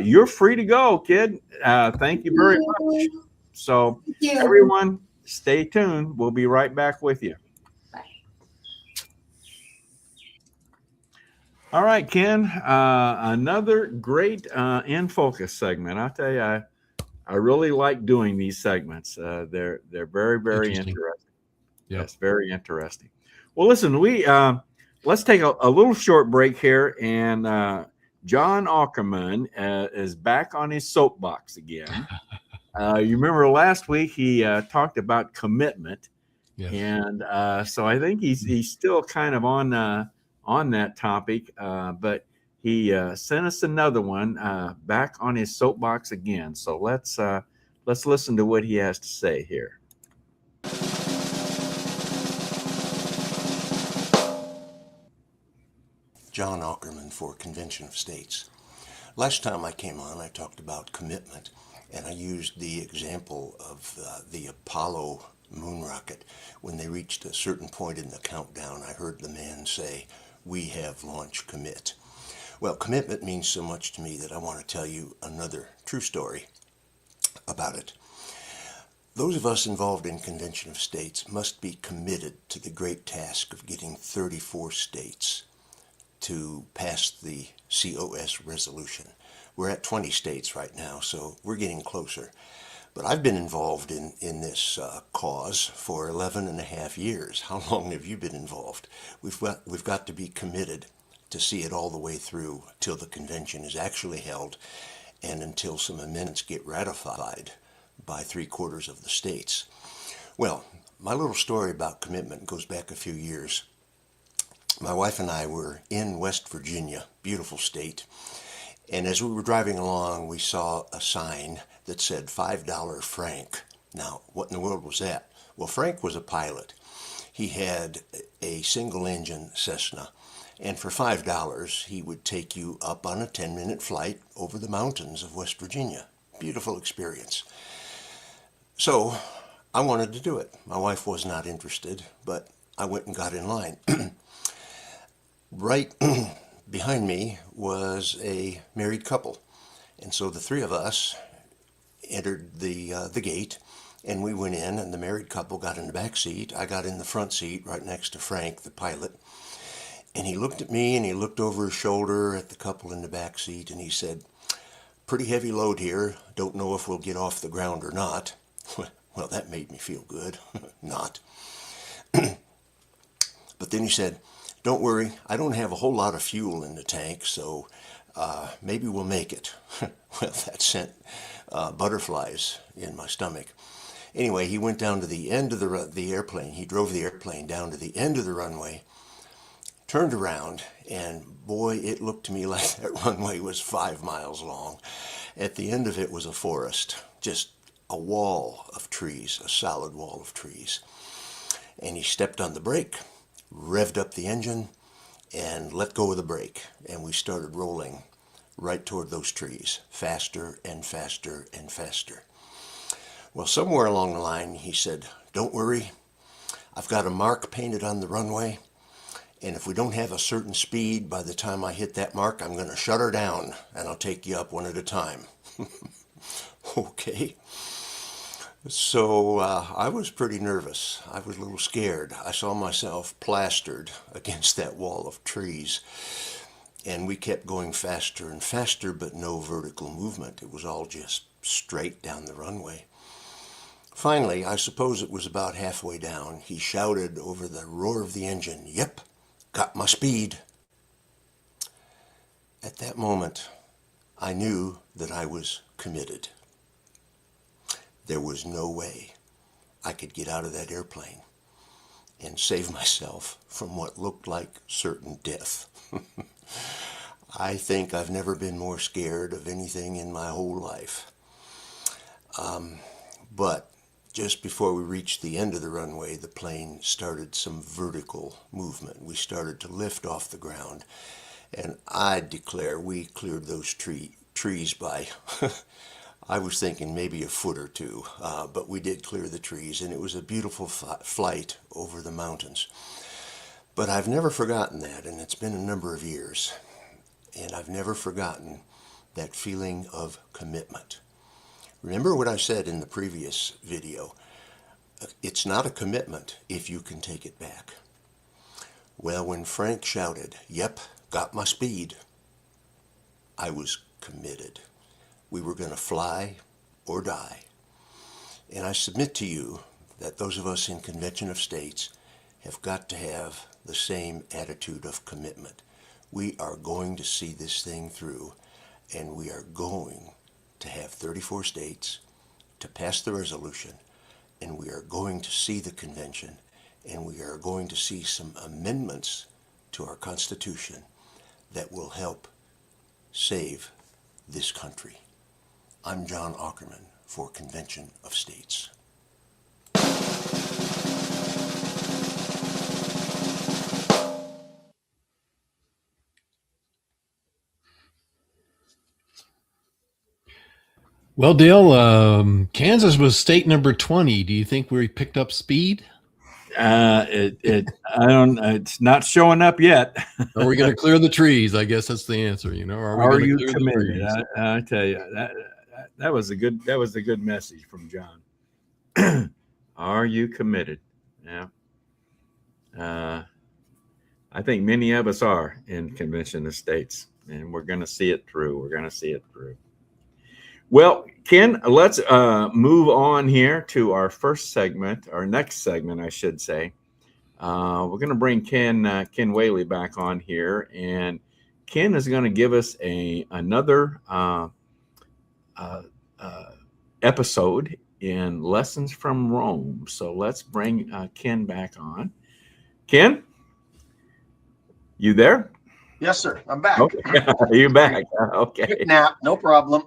you're free to go, kid. Thank you very much. So everyone, stay tuned. We'll be right back with you. Bye. All right, Ken, another great In Focus segment. I'll tell you, I really like doing these segments. They're very interesting. Yep. Yes, very interesting. Well, listen, let's take a little short break here, and John Ackerman is back on his soapbox again. You remember last week he talked about commitment, Yes. and so I think he's still kind of on that topic, but he sent us another one back on his soapbox again. So let's listen to what he has to say here. John Ackerman for Convention of States. Last time I came on, I talked about commitment, and I used the example of the Apollo moon rocket. When they reached a certain point in the countdown, I heard the man say, "We have launch commit." Well, commitment means so much to me that I want to tell you another true story about it. Those of us involved in Convention of States must be committed to the great task of getting 34 states to pass the COS resolution. We're at 20 states right now, so we're getting closer. But I've been involved in this cause for 11 and a half years. How long have you been involved? We've got to be committed to see it all the way through till the convention is actually held and until some amendments get ratified by 3/4 of the states. Well, my little story about commitment goes back a few years. My wife and I were in West Virginia, beautiful state, and as we were driving along, we saw a sign that said $5 Frank. Now, what in the world was that? Well, Frank was a pilot. He had a single-engine Cessna, and for $5, he would take you up on a 10-minute flight over the mountains of West Virginia. Beautiful experience. So I wanted to do it. My wife was not interested, but I went and got in line. Right behind me was a married couple, and so the three of us entered the gate, and we went in, and the married couple got in the back seat. I got in the front seat right next to Frank, the pilot, and he looked at me, and he looked over his shoulder at the couple in the back seat, and he said, "Pretty heavy load here. Don't know if we'll get off the ground or not." Well, that made me feel good. Not. But then he said, "Don't worry, I don't have a whole lot of fuel in the tank, so maybe we'll make it." Well, that sent butterflies in my stomach. Anyway, he went down to the end of the airplane. He drove the airplane down to the end of the runway, turned around, and boy, it looked to me like that runway was 5 miles long. At the end of it was a forest, just a wall of trees, a solid wall of trees. And he stepped on the brake, revved up the engine, and let go of the brake. And we started rolling right toward those trees, faster and faster and faster. Well, somewhere along the line, he said, "Don't worry, I've got a mark painted on the runway, and if we don't have a certain speed by the time I hit that mark, I'm going to shut her down, and I'll take you up one at a time. Okay. So I was pretty nervous. I was a little scared. I saw myself plastered against that wall of trees. And we kept going faster and faster, but no vertical movement. It was all just straight down the runway. Finally, I suppose it was about halfway down, he shouted over the roar of the engine, "Yep, got my speed." At that moment, I knew that I was committed. There was no way I could get out of that airplane and save myself from what looked like certain death. I think I've never been more scared of anything in my whole life. But just before we reached the end of the runway, the plane started some vertical movement. We started to lift off the ground, and I declare we cleared those trees by, I was thinking maybe a foot or two, but we did clear the trees, and it was a beautiful flight over the mountains. But I've never forgotten that, and it's been a number of years. And I've never forgotten that feeling of commitment. Remember what I said in the previous video. It's not a commitment if you can take it back. Well, when Frank shouted, "Yep, got my speed," I was committed. We were going to fly or die. And I submit to you that those of us in Convention of States have got to have the same attitude of commitment. We are going to see this thing through, and we are going to have 34 states to pass the resolution, and we are going to see the convention, and we are going to see some amendments to our Constitution that will help save this country. I'm John Aukerman for Convention of States. Well, Dale, Kansas was state number 20. Do you think we picked up speed? It's not showing up yet. Are we going to clear the trees? I guess that's the answer. You know, Are you clear the committed? trees? I tell you, that was a good message from John. Are you committed? Yeah. I think many of us are in Convention of States, and we're going to see it through. We're going to see it through. Well, Ken, let's move on here to our next segment, I should say. We're going to bring Ken Whaley back on here, and Ken is going to give us another episode in Lessons from Rome. So let's bring Ken back on. Ken, you there? Yes, sir. I'm back. Okay. You're back. Okay. Quick nap, no problem.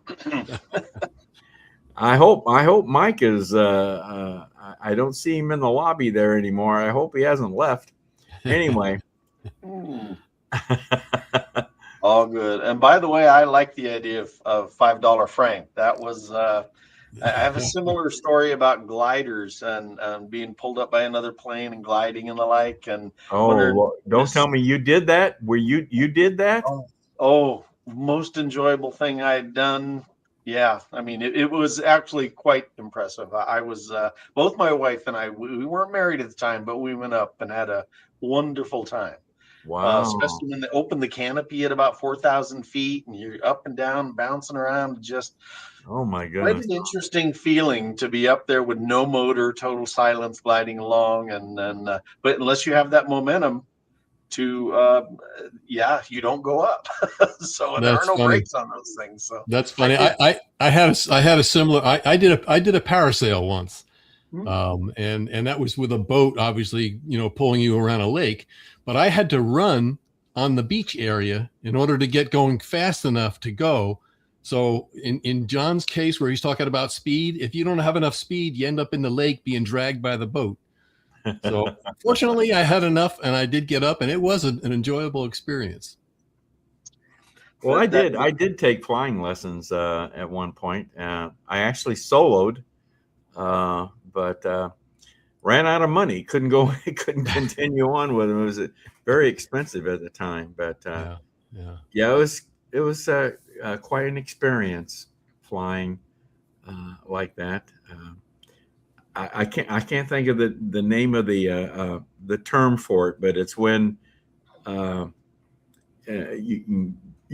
I hope Mike is. I don't see him in the lobby there anymore. I hope he hasn't left. Anyway. All good. And by the way, I like the idea of $5 Frank. That was. I have a similar story about gliders and being pulled up by another plane and gliding and the like. And don't tell me you did that. Were you did that? Oh, most enjoyable thing I had done. Yeah, I mean, it was actually quite impressive. I was both my wife and I. We weren't married at the time, but we went up and had a wonderful time. Wow! Especially when they opened the canopy at about 4,000 feet, and you're up and down, bouncing around, just. Oh my goodness! Quite an interesting feeling to be up there with no motor, total silence, gliding along, but unless you have that momentum, you don't go up. So there are no brakes on those things. So that's funny. I had a similar. I did a parasail once, and that was with a boat, obviously, pulling you around a lake. But I had to run on the beach area in order to get going fast enough to go. So in John's case, where he's talking about speed, if you don't have enough speed, you end up in the lake being dragged by the boat. So fortunately, I had enough, and I did get up, and it was an enjoyable experience. Well, I did take flying lessons at one point. I actually soloed, but ran out of money, couldn't go, couldn't continue on with them. It was very expensive at the time, but Yeah. yeah, it was quite an experience flying like that. I can't think of the name of the term for it, but it's when you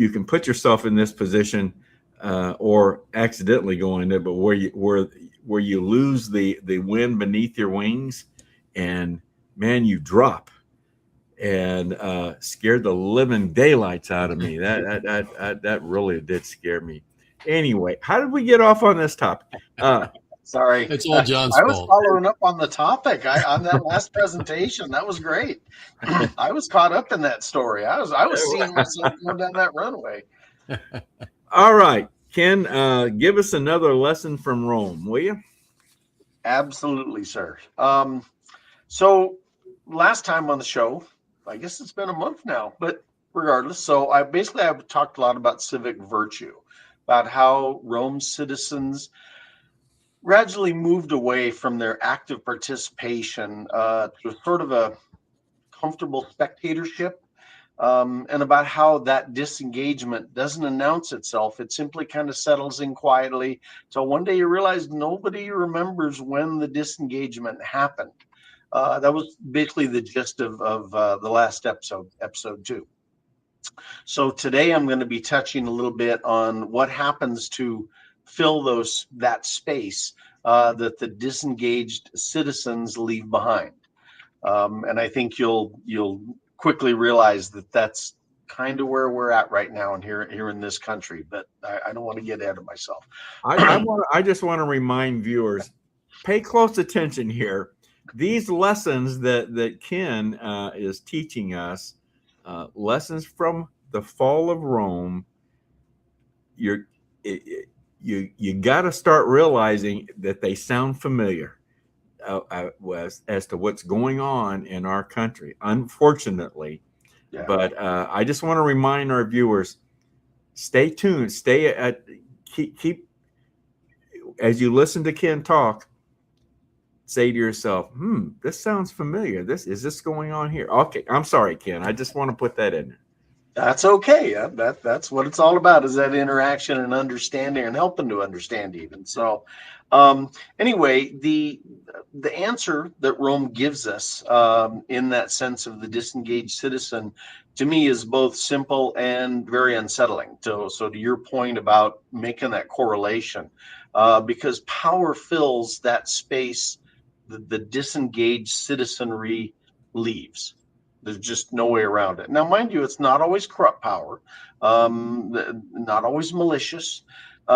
can put yourself in this position or accidentally go in it, but where you lose the wind beneath your wings, and man, you drop, and scared the living daylights out of me. That really did scare me. Anyway, how did we get off on this topic? Sorry. It's all John's I was fault. following up on the topic on that last presentation. That was great. I was caught up in that story. I was seeing myself going down that runway. All right, Ken, give us another lesson from Rome, will you? Absolutely, sir. So last time on the show, I guess it's been a month now, but regardless. So I've talked a lot about civic virtue, about how Rome's citizens gradually moved away from their active participation to sort of a comfortable spectatorship, and about how that disengagement doesn't announce itself. It simply kind of settles in quietly till one day you realize nobody remembers when the disengagement happened. That was basically the gist of the last episode 2. So today I'm going to be touching a little bit on what happens to fill that space that the disengaged citizens leave behind, and I think you'll quickly realize that that's kind of where we're at right now and here in this country. But I don't want to get ahead of myself. I just want to remind viewers, pay close attention here. These lessons that Ken is teaching us, lessons from the fall of Rome, you got to start realizing that they sound familiar as to what's going on in our country, unfortunately. Yeah. But I just want to remind our viewers, stay tuned, keep as you listen to Ken talk, say to yourself, this sounds familiar. Is this going on here? Okay, I'm sorry, Ken. I just want to put that in there. That's okay. That's what it's all about, is that interaction and understanding and helping to understand even. So anyway, the answer that Rome gives us in that sense of the disengaged citizen, to me, is both simple and very unsettling. So to your point about making that correlation, because power fills that space the disengaged citizenry leaves. There's just no way around it. Now, mind you, it's not always corrupt power, not always malicious.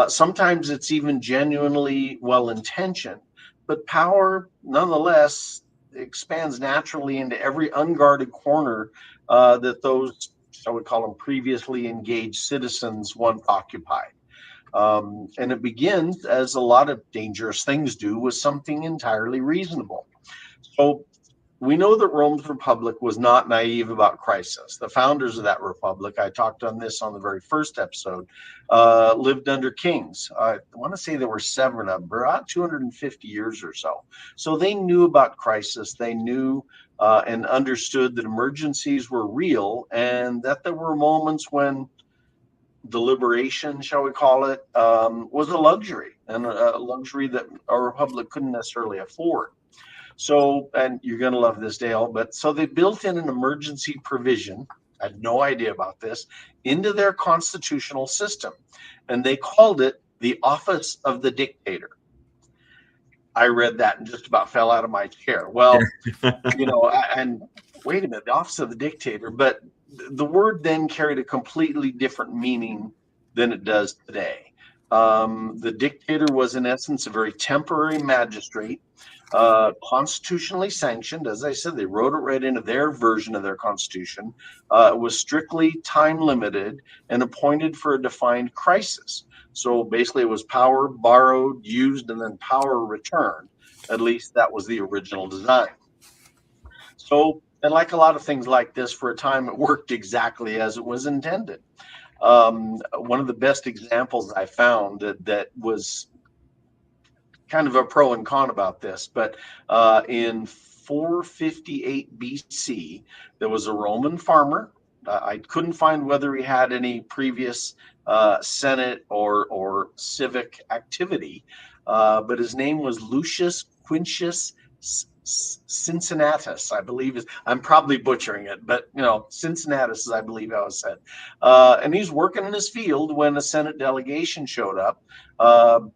Sometimes it's even genuinely well-intentioned. But power, nonetheless, expands naturally into every unguarded corner that those, shall we call them, previously engaged citizens once occupied. And it begins, as a lot of dangerous things do, with something entirely reasonable. So we know that Rome's republic was not naive about crisis. The founders of that republic, I talked on this on the very first episode, lived under kings. I want to say there were 7 of them, about 250 years or so. So they knew about crisis. They knew and understood that emergencies were real, and that there were moments when deliberation, shall we call it, was a luxury, and a luxury that our republic couldn't necessarily afford. So, and you're going to love this, Dale, but so they built in an emergency provision, I had no idea about this, into their constitutional system. And they called it the Office of the Dictator. I read that and just about fell out of my chair. Well, and wait a minute, the Office of the Dictator. But the word then carried a completely different meaning than it does today. The dictator was, in essence, a very temporary magistrate, constitutionally sanctioned. As I said, they wrote it right into their version of their constitution. It was strictly time limited and appointed for a defined crisis. So basically it was power borrowed, used, and then power returned. At least that was the original design. So, and like a lot of things like this, for a time it worked exactly as it was intended. One of the best examples I found that was kind of a pro and con about this, but in 458 BC, there was a Roman farmer. I couldn't find whether he had any previous Senate or civic activity, but his name was Lucius Quintius Cincinnatus, I believe. I'm probably butchering it, but Cincinnatus is, I believe, how it's said. And he's working in his field when a Senate delegation showed up,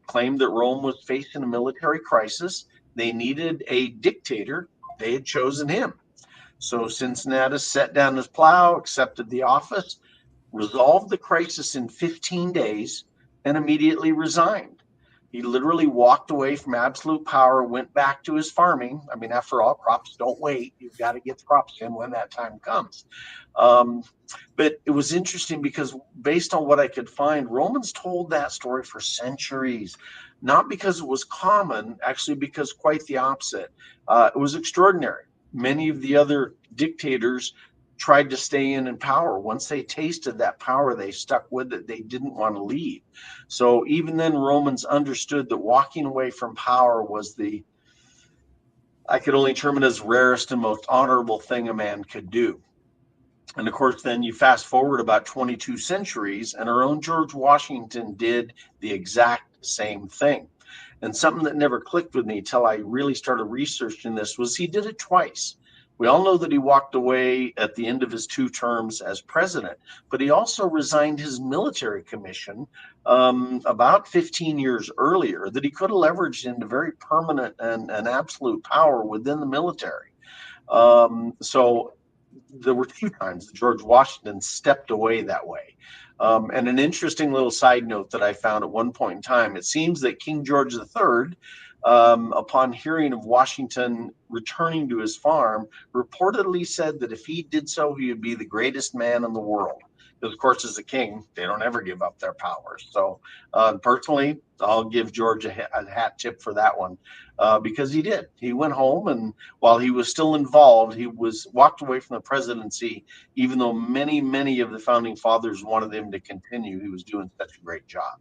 claimed that Rome was facing a military crisis. They needed a dictator. They had chosen him. So Cincinnatus set down his plow, accepted the office, resolved the crisis in 15 days, and immediately resigned. He literally walked away from absolute power, went back to his farming. I mean, after all, crops don't wait. You've got to get the crops in when that time comes. But it was interesting because based on what I could find, Romans told that story for centuries, not because it was common, actually because quite the opposite. It was extraordinary. Many of the other dictators tried to stay in power. Once they tasted that power, they stuck with it. They didn't want to leave. So even then, Romans understood that walking away from power was I could only term it as rarest and most honorable thing a man could do. And of course, then you fast forward about 22 centuries, and our own George Washington did the exact same thing. And something that never clicked with me till I really started researching this was he did it twice. We all know that he walked away at the end of his 2 terms as president, but he also resigned his military commission about 15 years earlier that he could have leveraged into very permanent and absolute power within the military. So there were 2 times that George Washington stepped away that way. And an interesting little side note that I found at one point in time, it seems that King George III, upon hearing of Washington returning to his farm, reportedly said that if he did so, he would be the greatest man in the world. Because, of course, as a king, they don't ever give up their powers. So, personally, I'll give George a hat tip for that one, because he did. He went home, and while he was still involved, he walked away from the presidency, even though many, many of the founding fathers wanted him to continue. He was doing such a great job.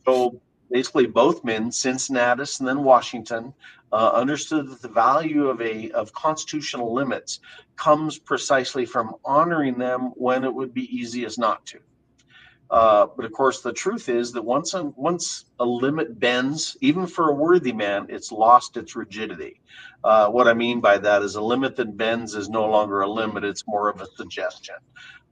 So, basically, both men, Cincinnatus and then Washington, understood that the value of constitutional limits comes precisely from honoring them when it would be easiest not to. But of course, the truth is that once a limit bends, even for a worthy man, it's lost its rigidity. What I mean by that is a limit that bends is no longer a limit; it's more of a suggestion.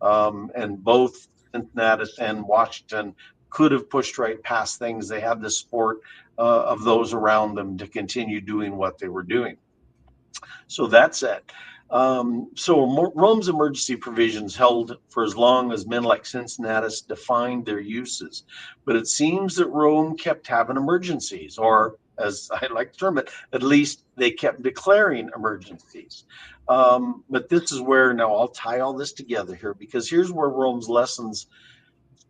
And both Cincinnatus and Washington could have pushed right past things. They had the support of those around them to continue doing what they were doing. So that's it. So Rome's emergency provisions held for as long as men like Cincinnatus defined their uses. But it seems that Rome kept having emergencies, or as I like to term it, at least they kept declaring emergencies. But this is where, now I'll tie all this together here, because here's where Rome's lessons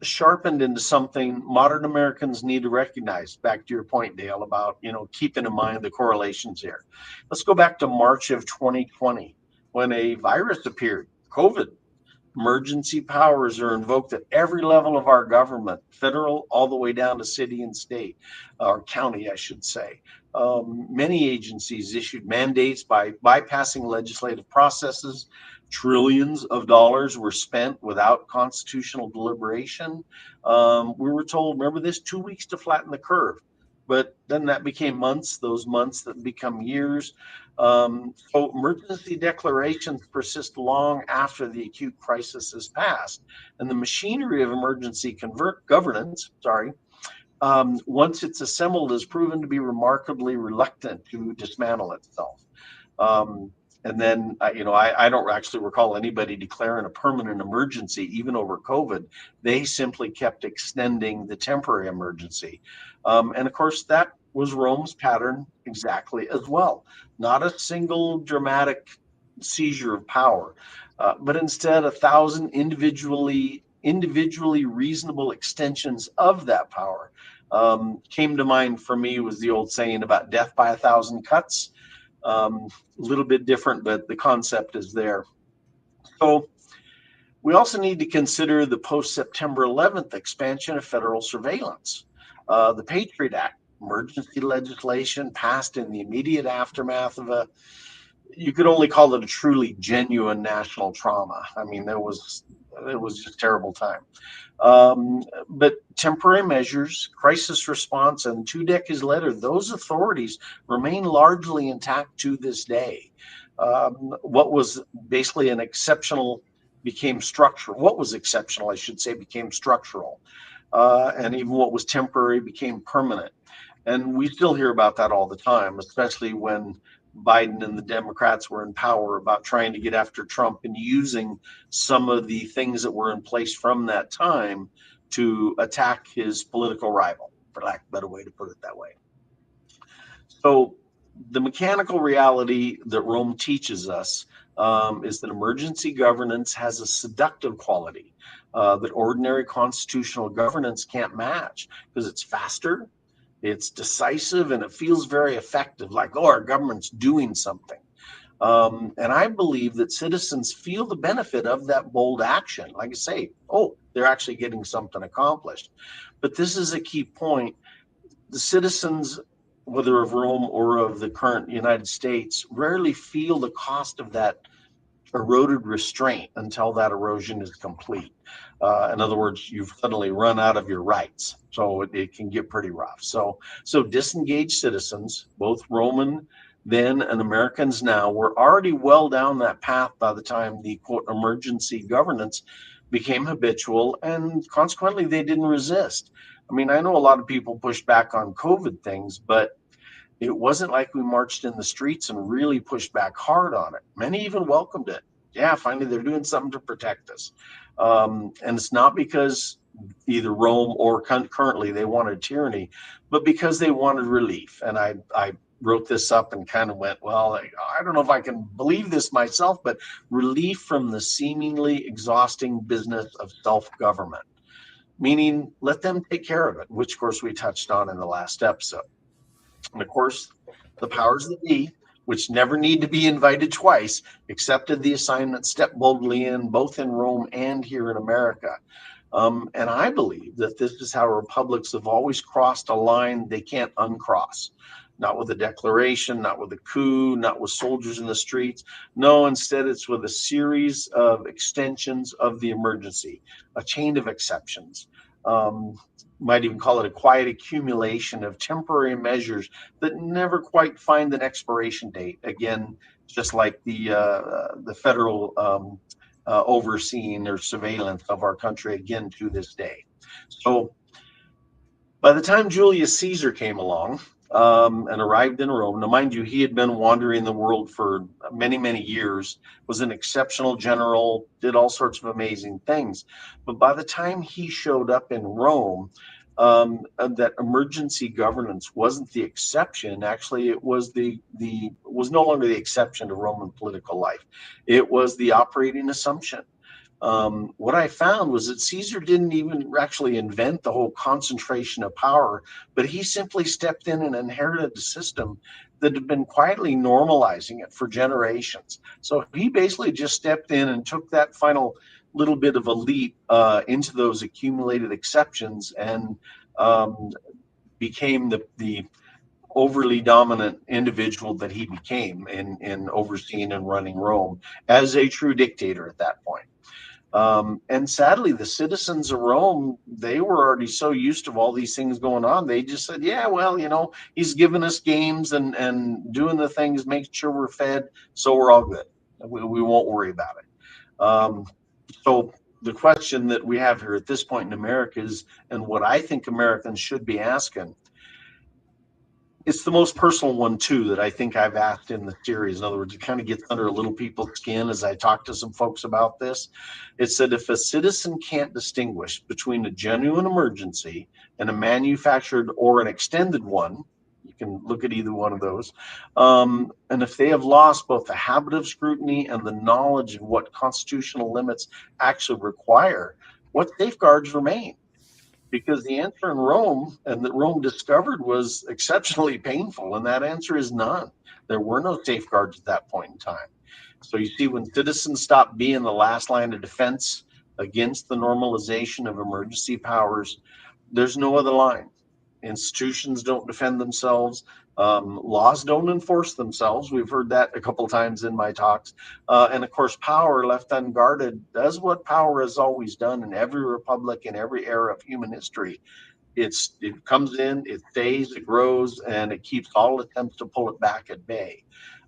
sharpened into something modern Americans need to recognize. Back to your point, Dale, about keeping in mind the correlations here. Let's go back to March of 2020 when a virus appeared, COVID. Emergency powers are invoked at every level of our government, federal all the way down to city and state, or county, I should say. Many agencies issued mandates by bypassing legislative processes. Trillions of dollars were spent without constitutional deliberation. We were told, remember this, 2 weeks to flatten the curve. But then that became months, those months that become years. So emergency declarations persist long after the acute crisis has passed. And the machinery of emergency governance, once it's assembled, is proven to be remarkably reluctant to dismantle itself. And then, I don't actually recall anybody declaring a permanent emergency, even over COVID. They simply kept extending the temporary emergency. And of course, that was Rome's pattern exactly as well. Not a single dramatic seizure of power, but instead 1,000 individually reasonable extensions of that power. Came to mind for me was the old saying about death by 1,000 cuts. A little bit different, but the concept is there. So we also need to consider the post-September 11th expansion of federal surveillance. The Patriot Act emergency legislation passed in the immediate aftermath of you could only call it a truly genuine national trauma. I mean, it was just a terrible time. But temporary measures, crisis response, and 2 decades later, those authorities remain largely intact to this day. What was basically an exceptional became structural. What was exceptional, I should say, became structural. And even what was temporary became permanent. And we still hear about that all the time, especially when Biden and the Democrats were in power, about trying to get after Trump and using some of the things that were in place from that time to attack his political rival, for lack of a better way to put it that way. So the mechanical reality that Rome teaches us is that emergency governance has a seductive quality that ordinary constitutional governance can't match, because it's faster, it's decisive, and it feels very effective, like, oh, our government's doing something. And I believe that citizens feel the benefit of that bold action. Like I say, oh, they're actually getting something accomplished. But this is a key point. The citizens, whether of Rome or of the current United States, rarely feel the cost of that eroded restraint until that erosion is complete. In other words, you've suddenly run out of your rights. So it can get pretty rough. So disengaged citizens, both Roman then and Americans now, were already well down that path by the time the quote emergency governance became habitual, and consequently they didn't resist. I mean, I know a lot of people pushed back on COVID things, but it wasn't like we marched in the streets and really pushed back hard on it. Many even welcomed it. Yeah, finally they're doing something to protect us. And it's not because either Rome or currently they wanted tyranny, but because they wanted relief. And I wrote this up and kind of went, well, I don't know if I can believe this myself, but relief from the seemingly exhausting business of self-government, meaning let them take care of it, which of course we touched on in the last episode. And of course, the powers that be, which never need to be invited twice, accepted the assignment, stepped boldly in, both in Rome and here in America. And I believe that this is how republics have always crossed a line they can't uncross. Not with a declaration, not with a coup, not with soldiers in the streets. No, instead it's with a series of extensions of the emergency, a chain of exceptions. Might even call it a quiet accumulation of temporary measures that never quite find an expiration date. Again, just like the federal overseeing or surveillance of our country, again, to this day. So by the time Julius Caesar came along and arrived in Rome, now mind you, he had been wandering the world for many, many years, was an exceptional general, did all sorts of amazing things. But by the time he showed up in Rome, that emergency governance wasn't the exception. Actually, it was was no longer the exception to Roman political life. It was the operating assumption. What I found was that Caesar didn't even actually invent the whole concentration of power, but he simply stepped in and inherited a system that had been quietly normalizing it for generations. So he basically just stepped in and took that final little bit of a leap into those accumulated exceptions and became the overly dominant individual that he became in overseeing and running Rome as a true dictator at that point. And sadly, the citizens of Rome, they were already so used to all these things going on. They just said, yeah, well, he's giving us games and doing the things, making sure we're fed. So we're all good. We won't worry about it. So the question that we have here at this point in America is, and what I think Americans should be asking, it's the most personal one too that I think I've asked in the series. In other words, it kind of gets under a little people's skin as I talk to some folks about this. It said if a citizen can't distinguish between a genuine emergency and a manufactured or an extended one, you can look at either one of those, and if they have lost both the habit of scrutiny and the knowledge of what constitutional limits actually require, what safeguards remain? Because the answer in Rome and that Rome discovered was exceptionally painful, and that answer is none. There were no safeguards at that point in time. So you see, when citizens stop being the last line of defense against the normalization of emergency powers, there's no other line. Institutions don't defend themselves. Laws don't enforce themselves. We've heard that a couple times in my talks. And of course, power left unguarded does what power has always done in every republic, in every era of human history. It comes in, it stays, it grows, and it keeps all attempts to pull it back at bay.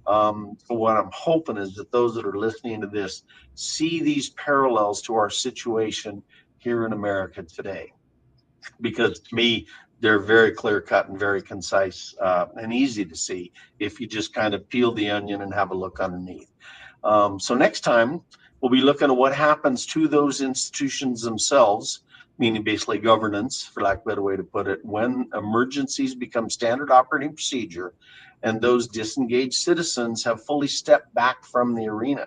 So what I'm hoping is that those that are listening to this see these parallels to our situation here in America today, because to me, they're very clear cut and very concise and easy to see if you just kind of peel the onion and have a look underneath. So next time we'll be looking at what happens to those institutions themselves, meaning basically governance, for lack of a better way to put it, when emergencies become standard operating procedure and those disengaged citizens have fully stepped back from the arena.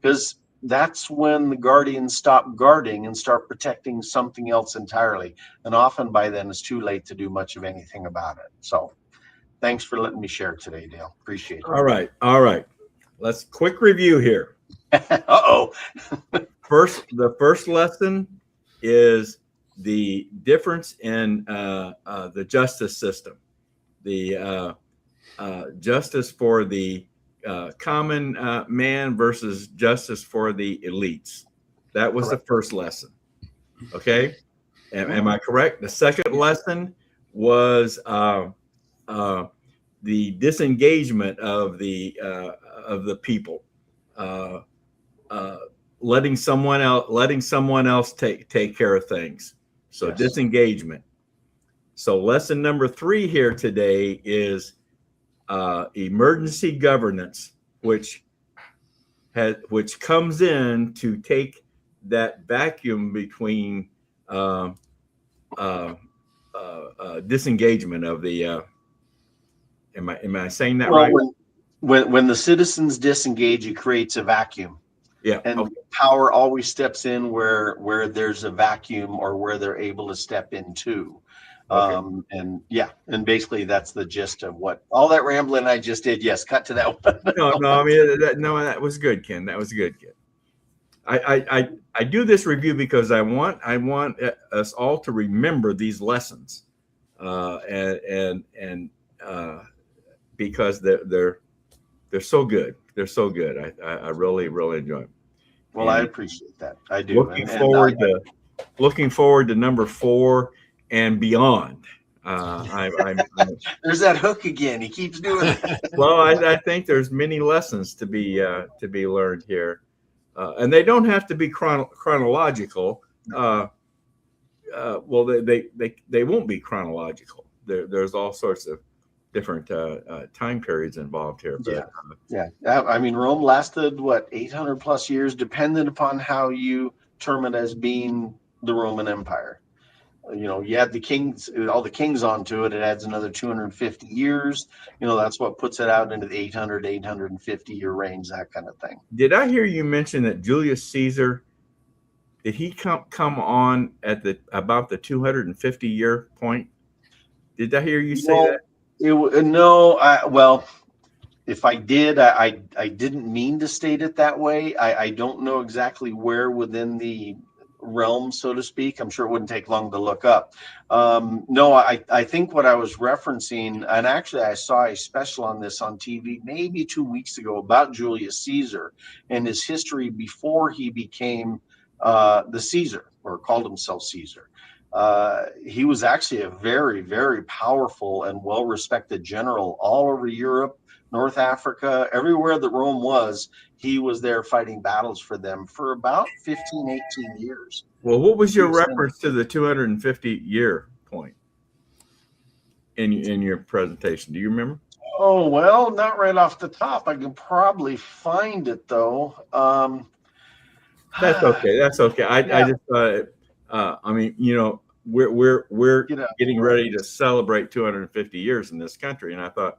Because that's when the guardians stop guarding and start protecting something else entirely. And often by then it's too late to do much of anything about it. So thanks for letting me share today, Dale. Appreciate it. All right. All right. Let's quick review here. Uh-oh. The first lesson is the difference in the justice system. The justice for the common man versus justice for the elites. That was Correct. the first lesson. Okay. Am I correct? The second lesson was the disengagement of the people, letting someone else take care of things. So Yes. Disengagement. So lesson number 3 here today is emergency governance, which comes in to take that vacuum between disengagement of the. Am I saying that right? When the citizens disengage, it creates a vacuum. Yeah. And Okay. power always steps in where there's a vacuum or where they're able to step into. Okay. And basically that's the gist of what all that rambling I just did. Yes, cut to that one. No. I mean, that was good, Ken. That was good, Ken. I do this review because I want us all to remember these lessons, and because they're so good. They're so good. I really enjoy them. Well, I appreciate that. I do. Looking forward to number 4 and beyond. There's that hook again. He keeps doing it. Well, I think there's many lessons to be learned here, and they don't have to be chronological. Well, they won't be chronological. There's all sorts of different time periods involved here. But, Yeah. I mean, Rome lasted 800 plus years, dependent upon how you term it as being the Roman Empire. You add the kings, all the kings onto it, it adds another 250 years. That's what puts it out into the 850 year range, that kind of thing. Did I hear you mention that Julius Caesar, did he come on at about the 250 year point? Did I hear you say that? If I did, I didn't mean to state it that way. I don't know exactly where within the realm, so to speak. I'm sure it wouldn't take long to look up. I think what I was referencing, and actually I saw a special on this on TV maybe 2 weeks ago about Julius Caesar and his history before he became the Caesar, or called himself Caesar. He was actually a very, very powerful and well-respected general all over Europe, North Africa, everywhere that Rome was. He was there fighting battles for them for about 15, 18 years. Well, what was your reference to the 250 year point in your presentation? Do you remember? Oh, well, not right off the top. I can probably find it though. That's okay. That's okay. I just thought, I mean, we're getting ready to celebrate 250 years in this country, and I thought,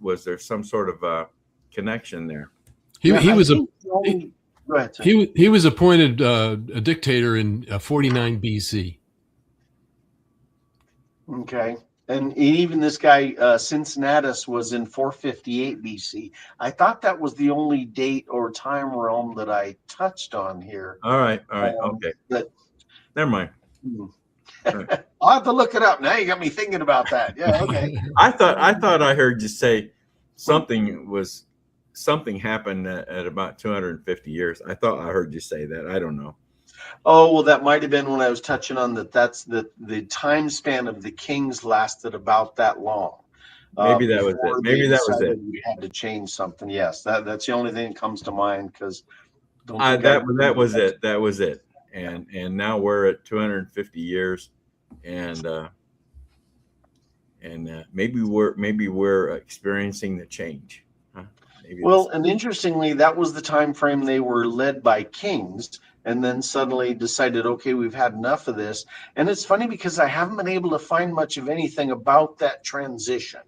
was there some sort of connection there? He was go ahead, sir. he was appointed a dictator in 49 BC. Okay. And even this guy, Cincinnatus, was in 458 BC. I thought that was the only date or time realm that I touched on here. All right. Okay. But Never mind. I'll have to look it up. Now you got me thinking about that. Yeah, okay. I thought I heard you say something happened at about 250 years. I thought I heard you say that. I don't know. Oh, well, that might have been when I was touching on that. That's the time span of the kings lasted about that long. Maybe that was Before it. Maybe they that was decided it. We had to change something. Yes, that's the only thing that comes to mind because That was it. That was it. And now we're at 250 years, and maybe we're experiencing the change. Huh? Maybe Well, and interestingly, that was the time frame they were led by kings, and then suddenly decided, okay, we've had enough of this. And it's funny because I haven't been able to find much of anything about that transition.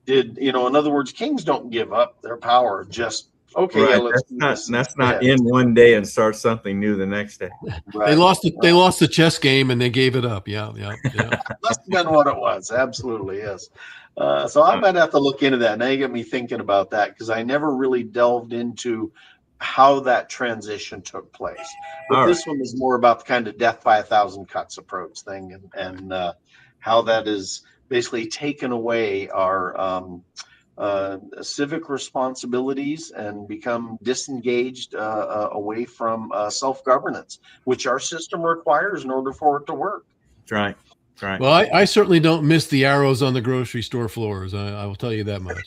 In other words, kings don't give up their power. Just okay, yeah, right. let's do this That's not instead. in one day and start something new the next day. Right. They lost the chess game and they gave it up. Yeah. Must have been what it was. Absolutely, yes. So I might have to look into that. Now you get me thinking about that because I never really delved into how that transition took place. But All this one is more about the kind of death by 1,000 cuts approach thing, and how that is basically taken away our civic responsibilities and become disengaged away from self-governance, which our system requires in order for it to work. That's right. That's right. Well, I certainly don't miss the arrows on the grocery store floors. I will tell you that much.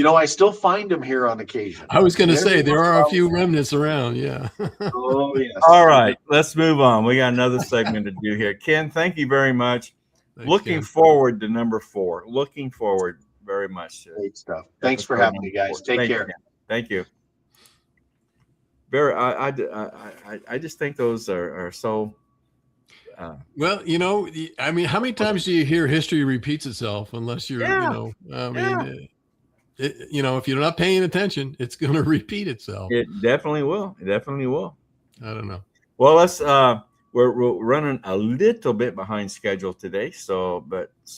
I still find them here on occasion. I was going to say there are a few remnants around. Yeah. Oh, yes. All right, let's move on. We got another segment to do here. Ken, thank you very much. Thanks, Looking Ken. forward to number 4. Looking forward very much. Great stuff. Thanks for having me, guys. Take Thank you, care. Ken. Thank you. Very. I just think those are so. Well, I mean, how many times do you hear history repeats itself unless you're, Yeah. If you're not paying attention, it's going to repeat itself. It definitely will. It definitely will. I don't know. Well, let's. We're running a little bit behind schedule today, so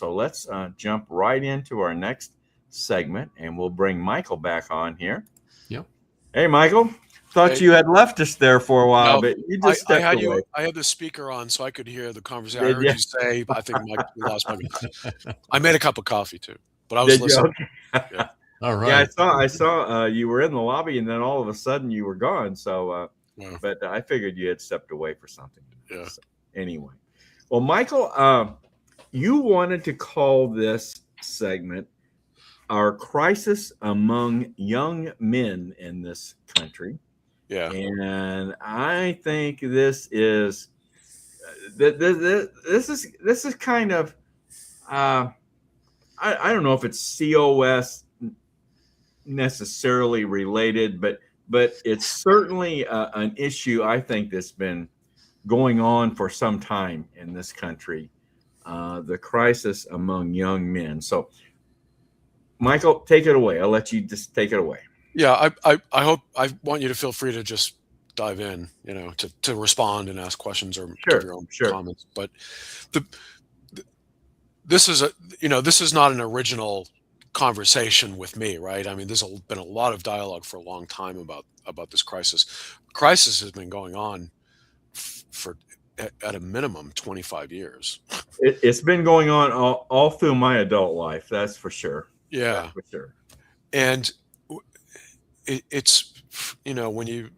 let's jump right into our next segment, and we'll bring Michael back on here. Yep. Hey, Michael. Thought Hey. you had left us there for a while, No, but you just I stepped had away. I had the speaker on so I could hear the conversation. I Did heard ya? you say, I think Mike lost my. I made a cup of coffee too, but I was Did you? listening. Okay. All Yeah, right. I saw you were in the lobby, and then all of a sudden you were gone. So, Yeah. but I figured you had stepped away for something. Yeah. So, anyway, well, Michael, you wanted to call this segment "Our Crisis Among Young Men in This Country," Yeah. and I think this is this is kind of I don't know if it's COS necessarily related, but it's certainly an issue I think that's been going on for some time in this country, the crisis among young men. So, Michael, take it away. I'll let you just take it away. Yeah. I want you to feel free to just dive in, to respond and ask questions or Sure, give your own sure. comments. But this is not an original conversation with me, right? I mean, there's been a lot of dialogue for a long time about this crisis. Crisis has been going on for at a minimum 25 years. It's been going on all through my adult life. That's for sure. Yeah. That's for sure. And it's when you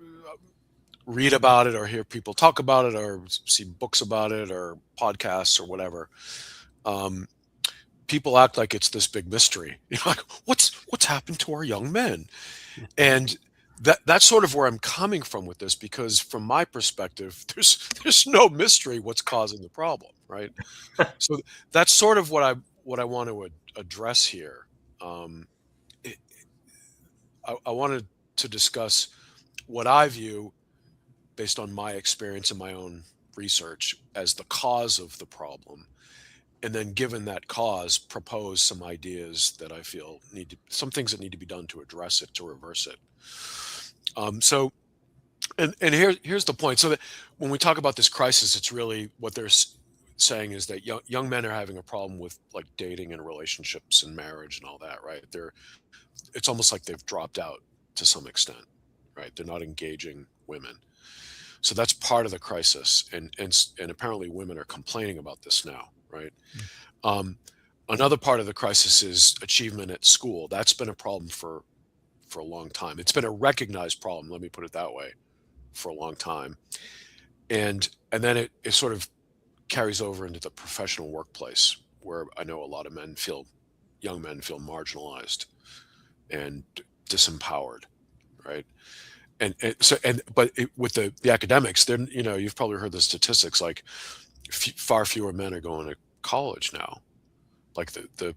read about it or hear people talk about it or see books about it or podcasts or whatever, people act like it's this big mystery. Like, what's happened to our young men? And that's sort of where I'm coming from with this, because from my perspective, there's no mystery what's causing the problem, right? So that's sort of what I want to address here. I wanted to discuss what I view, based on my experience and my own research, as the cause of the problem. And then, given that cause, propose some ideas that I feel some things that need to be done to address it, to reverse it. Here's the point. So that when we talk about this crisis, it's really what they're saying is that young men are having a problem with like dating and relationships and marriage and all that, right? It's almost like they've dropped out to some extent, right? They're not engaging women. So that's part of the crisis, and apparently women are complaining about this now, right? Another part of the crisis is achievement at school. That's been a problem for a long time. It's been a recognized problem, let me put it that way, for a long time. And then it sort of carries over into the professional workplace, where I know a lot of young men feel marginalized and disempowered, right? With the academics, then, you've probably heard the statistics, like far fewer men are going to college now. Like the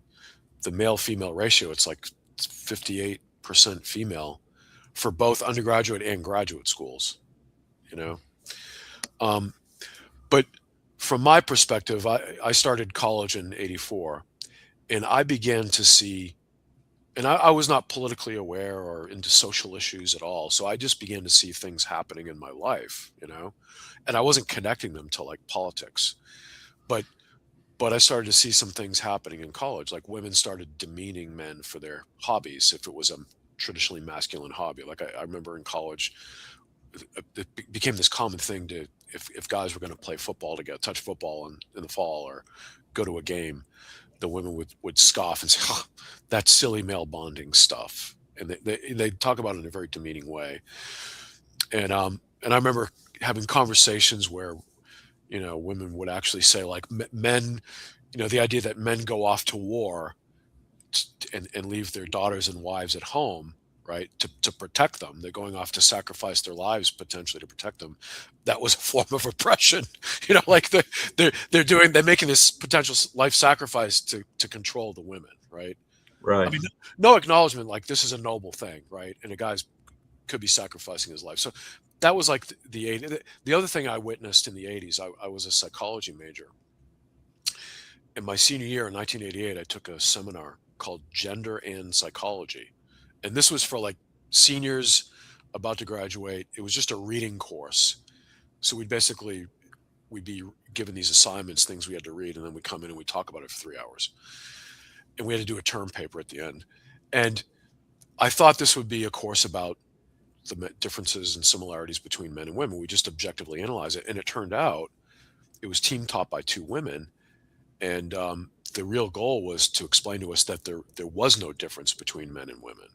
male female ratio, it's like 58% female for both undergraduate and graduate schools, but from my perspective, I started college in '84, and I began to see, and I was not politically aware or into social issues at all. So I just began to see things happening in my life, and I wasn't connecting them to like politics, but I started to see some things happening in college. Like women started demeaning men for their hobbies, if it was a traditionally masculine hobby. Like I remember in college, it became this common thing to, if guys were going to play football together, touch football in the fall or go to a game, the women would scoff and say, oh, that's silly male bonding stuff. And they talk about it in a very demeaning way. And I remember having conversations where, women would actually say, like, men, the idea that men go off to war and leave their daughters and wives at home, right, to protect them. They're going off to sacrifice their lives potentially to protect them. That was a form of oppression. Like they're making this potential life sacrifice to control the women, right? Right. I mean, no acknowledgement, like this is a noble thing, right? And a guy's could be sacrificing his life. So that was like the 80s. The other thing I witnessed in the 80s, I was a psychology major. In my senior year in 1988, I took a seminar called Gender and Psychology. And this was for like seniors about to graduate. It was just a reading course. So we'd be given these assignments, things we had to read, and then we'd come in and we'd talk about it for 3 hours. And we had to do a term paper at the end. And I thought this would be a course about the differences and similarities between men and women. We just objectively analyze it. And it turned out it was team taught by 2 women. And the real goal was to explain to us that there was no difference between men and women.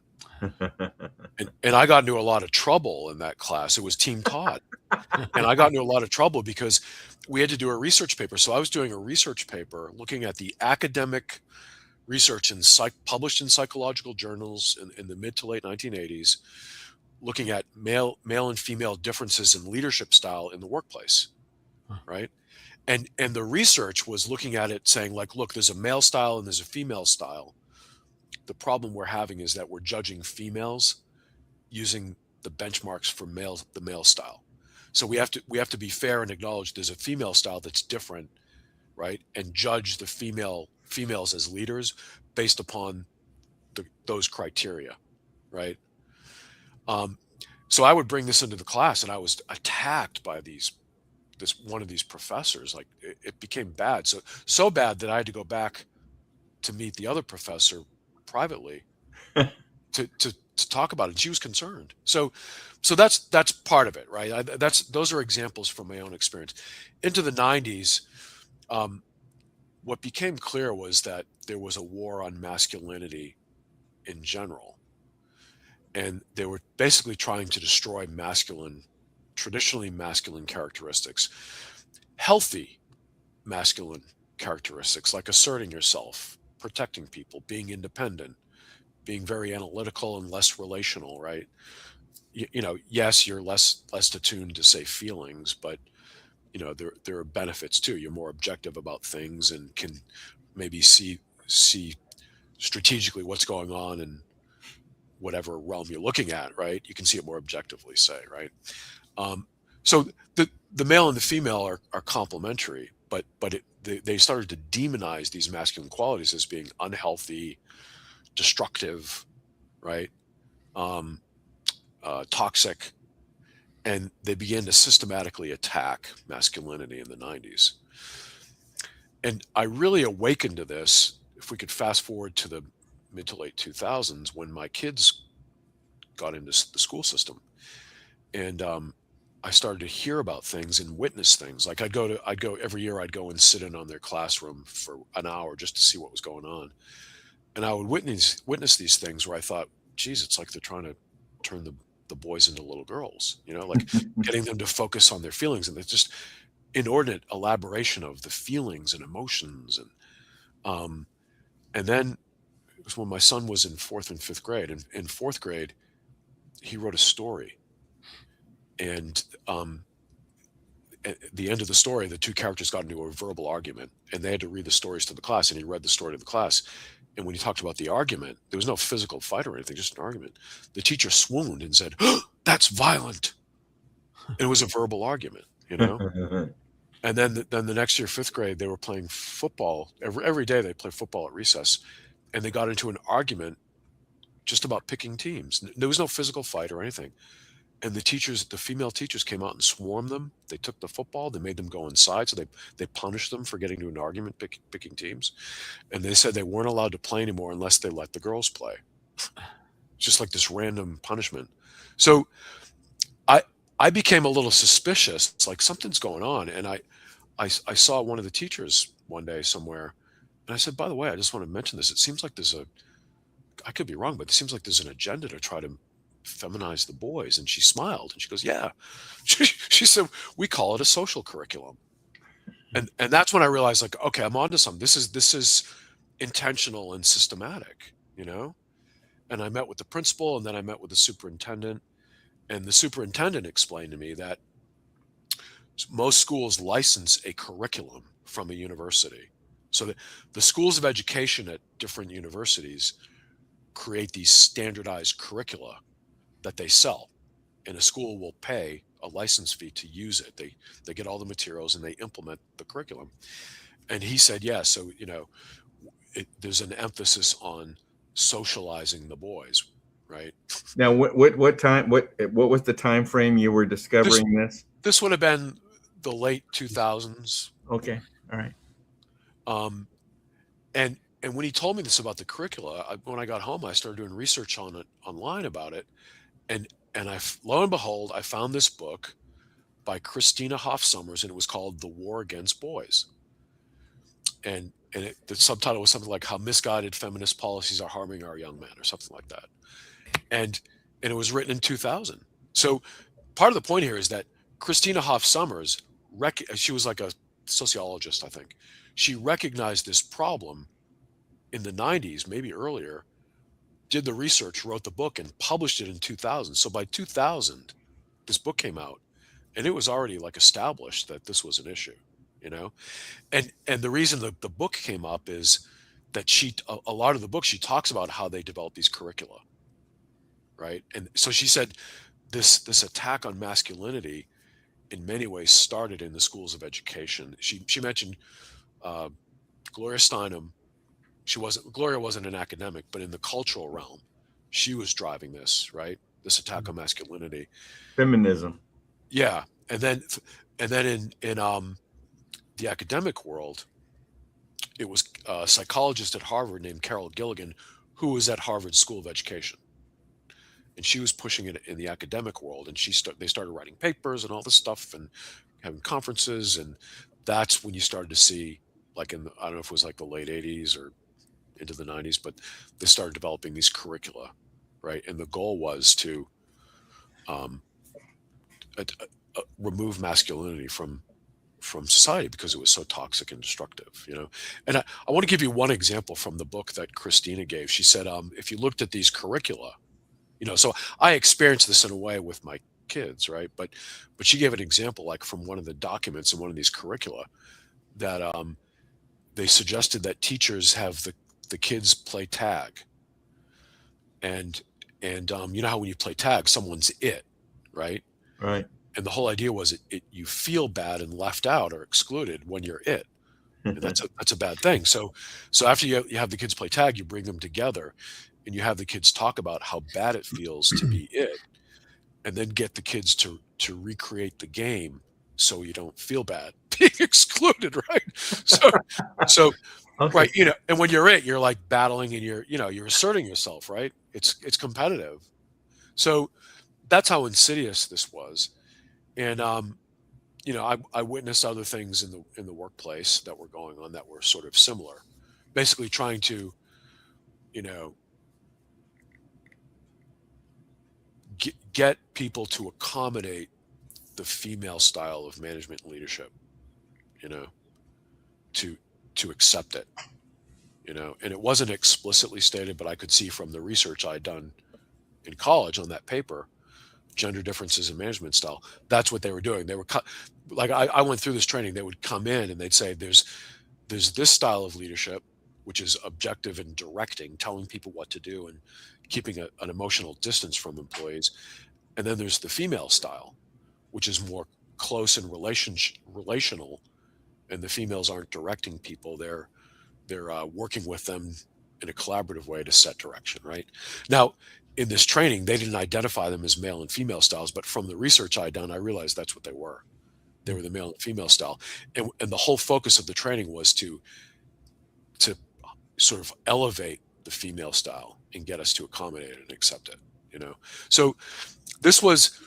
And I got into a lot of trouble in that class. It was team taught. And I got into a lot of trouble because we had to do a research paper. So I was doing a research paper looking at the academic research published in psychological journals in the mid to late 1980s, looking at male and female differences in leadership style in the workplace, right? And the research was looking at it saying, like, look, there's a male style and there's a female style. The problem we're having is that we're judging females using the benchmarks for the male style. So we have to be fair and acknowledge there's a female style that's different, right? And judge the females as leaders based upon those criteria, right? So I would bring this into the class, and I was attacked by one of these professors. Like it became bad, so bad that I had to go back to meet the other professor privately to talk about it. And she was concerned. So that's part of it, right? Those are examples from my own experience. Into the 90s, what became clear was that there was a war on masculinity in general, and they were basically trying to destroy traditionally masculine characteristics, healthy masculine characteristics like asserting yourself, protecting people, being independent, being very analytical and less relational, right? Yes, you're less attuned to, say, feelings, but there are benefits too. You're more objective about things and can maybe see strategically what's going on in whatever realm you're looking at, right? You can see it more objectively, say, right? So the male and the female are complementary, but they started to demonize these masculine qualities as being unhealthy, destructive, right? Toxic. And they began to systematically attack masculinity in the 90s. And I really awakened to this, if we could fast forward to the mid to late 2000s, when my kids got into the school system. And I started to hear about things and witness things. Like I'd go every year. I'd go and sit in on their classroom for an hour just to see what was going on, and I would witness these things where I thought, geez, it's like they're trying to turn the boys into little girls. Like getting them to focus on their feelings, and there's just inordinate elaboration of the feelings and emotions, and then it was when my son was in fourth and fifth grade. And in fourth grade, he wrote a story, and at the end of the story, the two characters got into a verbal argument, and they had to read the stories to the class. And he read the story to the class. And when he talked about the argument, there was no physical fight or anything, just an argument. The teacher swooned and said, "Oh, that's violent." And it was a verbal argument, And then the next year, fifth grade, they were playing football. Every day they play football at recess, and they got into an argument just about picking teams. There was no physical fight or anything. And the female teachers came out and swarmed them. They took the football, they made them go inside. So they punished them for getting into an argument, picking teams. And they said they weren't allowed to play anymore unless they let the girls play. Just like this random punishment. So I became a little suspicious. It's like something's going on. And I saw one of the teachers one day somewhere. And I said, by the way, I just want to mention this. It seems like I could be wrong, but it seems like there's an agenda to try to feminize the boys. And she smiled and she goes, yeah. She said, we call it a social curriculum. And that's when I realized, like, okay, I'm onto something. This is intentional and systematic, And I met with the principal, and then I met with the superintendent. And the superintendent explained to me that most schools license a curriculum from a university. So the schools of education at different universities create these standardized curricula that they sell, and a school will pay a license fee to use it. They get all the materials and they implement the curriculum. And he said, yeah, so there's an emphasis on socializing the boys, right? Now, what time? What was the time frame you were discovering this? This would have been the late 2000s. Okay, all right. And when he told me this about the curricula, when I got home, I started doing research on it online about it, and lo and behold, I found this book by Christina Hoff Sommers, and it was called "The War Against Boys," and the subtitle was something like "How Misguided Feminist Policies Are Harming Our Young Men," or something like that. And it was written in 2000. So part of the point here is that Christina Hoff Sommers, she was like a sociologist, I think. She recognized this problem in the 90s, maybe earlier, did the research, wrote the book, and published it in 2000. So by 2000, this book came out, and it was already like established that this was an issue, And the reason the book came up is that a lot of the book, she talks about how they develop these curricula, right? And so she said this attack on masculinity in many ways started in the schools of education. She mentioned Gloria Steinem. Gloria wasn't an academic, but in the cultural realm, she was driving this, right? This attack on masculinity, Feminism. Yeah, and then in the academic world, it was a psychologist at Harvard named Carol Gilligan, who was at Harvard School of Education, and she was pushing it in the academic world. And they started writing papers and all this stuff and having conferences, and that's when you started to see, like I don't know if it was like the late 80s or into the 90s, but they started developing these curricula, right? And the goal was to remove masculinity from society because it was so toxic and destructive, And I want to give you one example from the book that Christina gave. She said, if you looked at these curricula, so I experienced this in a way with my kids, right? But she gave an example, like from one of the documents in one of these curricula, that they suggested that teachers have the kids play tag, and how when you play tag, someone's it, right? Right. And the whole idea was you feel bad and left out or excluded when you're it. And that's a bad thing. So after you have the kids play tag, you bring them together and you have the kids talk about how bad it feels to be it, and then get the kids to recreate the game so you don't feel bad being excluded, right? So okay. Right, and when you're it, you're like battling and you're asserting yourself, right? It's competitive. So that's how insidious this was. And you know, I witnessed other things in the workplace that were going on that were sort of similar, basically trying to, you know, get people to accommodate the female style of management and leadership, you know, to accept it, you know. And it wasn't explicitly stated, but I could see from the research I'd done in college on that paper, gender differences in management style, that's what they were doing. They were like, I went through this training. They would come in and they'd say there's this style of leadership, which is objective and directing, telling people what to do and keeping an emotional distance from employees. And then there's the female style, which is more close and relational, and the females aren't directing people. They're working with them in a collaborative way to set direction, right? Now, in this training, they didn't identify them as male and female styles, but from the research I'd done, I realized that's what they were. They were the male and female style. And the whole focus of the training was to sort of elevate the female style and get us to accommodate it and accept it, you know? So this was,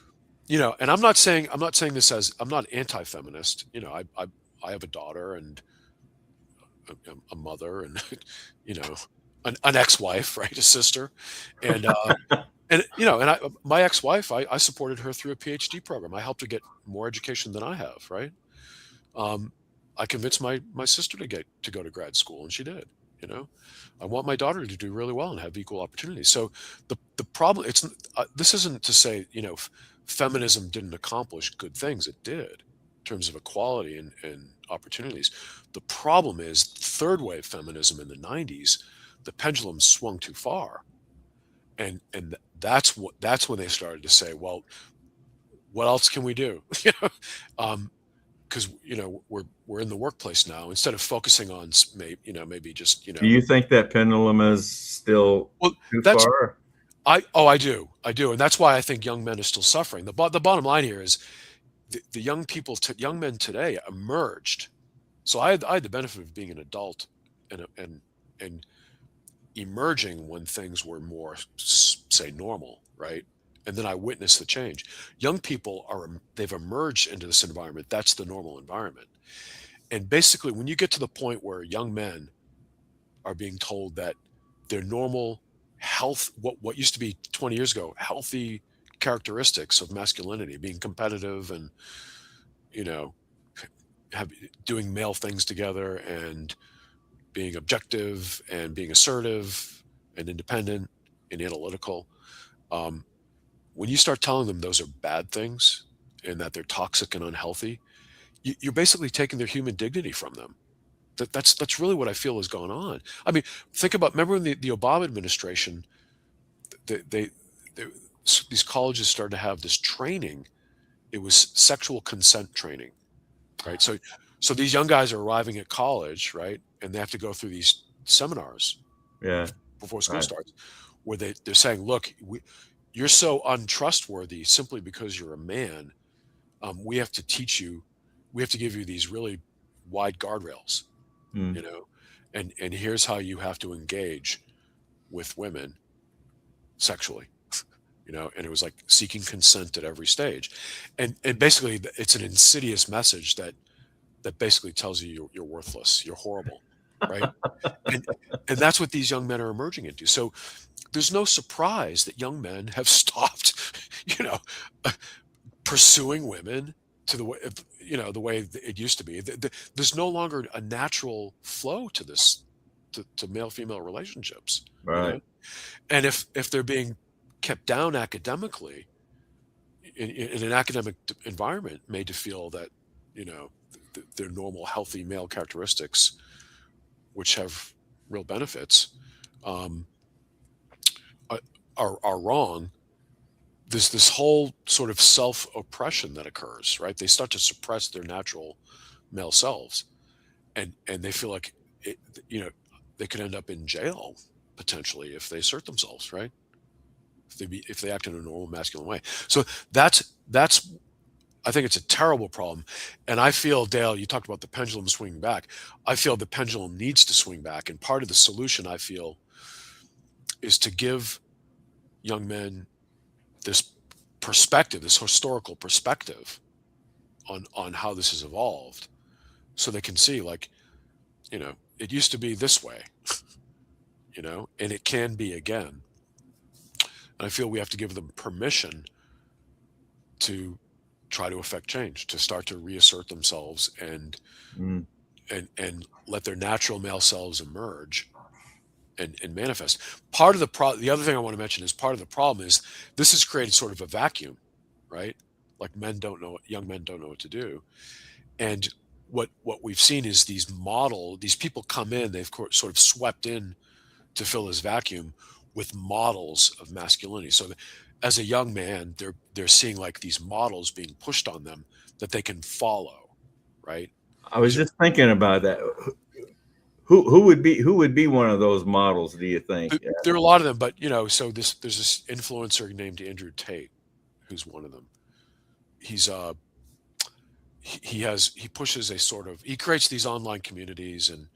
you know, and I'm not saying this as, I'm not anti-feminist. You know, I have a daughter and a mother and, you know, an ex-wife, right? A sister. And, and, you know, and my ex-wife, I supported her through a PhD program. I helped her get more education than I have, right? I convinced my sister to go to grad school, and she did, you know. I want my daughter to do really well and have equal opportunities. So the problem, this isn't to say, you know, feminism didn't accomplish good things. It did in terms of equality and opportunities. The problem is third wave feminism in the 90s, the pendulum swung too far. And that's when they started to say, well, what else can we do? You know, because, you know, we're in the workplace now, instead of focusing on maybe just, you know. Do you think that pendulum is still too far? I do, and that's why I think young men are still suffering. The bottom line here is the young men today emerged. So I had the benefit of being an adult and emerging when things were more, say, normal, right? And then I witnessed the change. Young people they've emerged into this environment. That's the normal environment. And basically, when you get to the point where young men are being told that their normal health, what used to be 20 years ago, healthy characteristics of masculinity, being competitive and, you know, doing male things together and being objective and being assertive and independent and analytical. When you start telling them those are bad things and that they're toxic and unhealthy, you're basically taking their human dignity from them. That's really what I feel has gone on. I mean, remember in the Obama administration, these colleges started to have this training. It was sexual consent training, right? So these young guys are arriving at college, right? And they have to go through these seminars before school starts, where they're saying, look, you're so untrustworthy simply because you're a man. We have to teach you, we have to give you these really wide guardrails, you know, and here's how you have to engage with women sexually, you know. And it was like seeking consent at every stage. And basically it's an insidious message that basically tells you you're worthless, you're horrible, right? and that's what these young men are emerging into. So there's no surprise that young men have stopped, you know, pursuing women to the way, you know, the way it used to be. There's no longer a natural flow to this, to male-female relationships. Right. You know? And if they're being kept down academically in an academic environment, made to feel that, you know, their normal, healthy male characteristics, which have real benefits, are wrong, there's this whole sort of self-oppression that occurs, right? They start to suppress their natural male selves, and they feel like you know, they could end up in jail potentially if they assert themselves, right? If they act in a normal masculine way. So that's I think it's a terrible problem. And I feel, Dale, you talked about the pendulum swinging back. I feel the pendulum needs to swing back, and part of the solution, I feel, is to give young men this perspective, this historical perspective, on how this has evolved, so they can see, like, it used to be this way, and it can be again. And I feel we have to give them permission to try to affect change, to start to reassert themselves and Mm. and let their natural male selves emerge and manifest. Part of the other thing I want to mention is part of the problem is this has created sort of a vacuum, right? Like young men don't know what to do. And what we've seen is these people come in, they've sort of swept in to fill this vacuum with models of masculinity. So as a young man, they're seeing like these models being pushed on them that they can follow, right? I was just thinking about that. Who would be one of those models, do you think? There are a lot of them, but so there's this influencer named Andrew Tate, who's one of them. He's he pushes he creates these online communities, and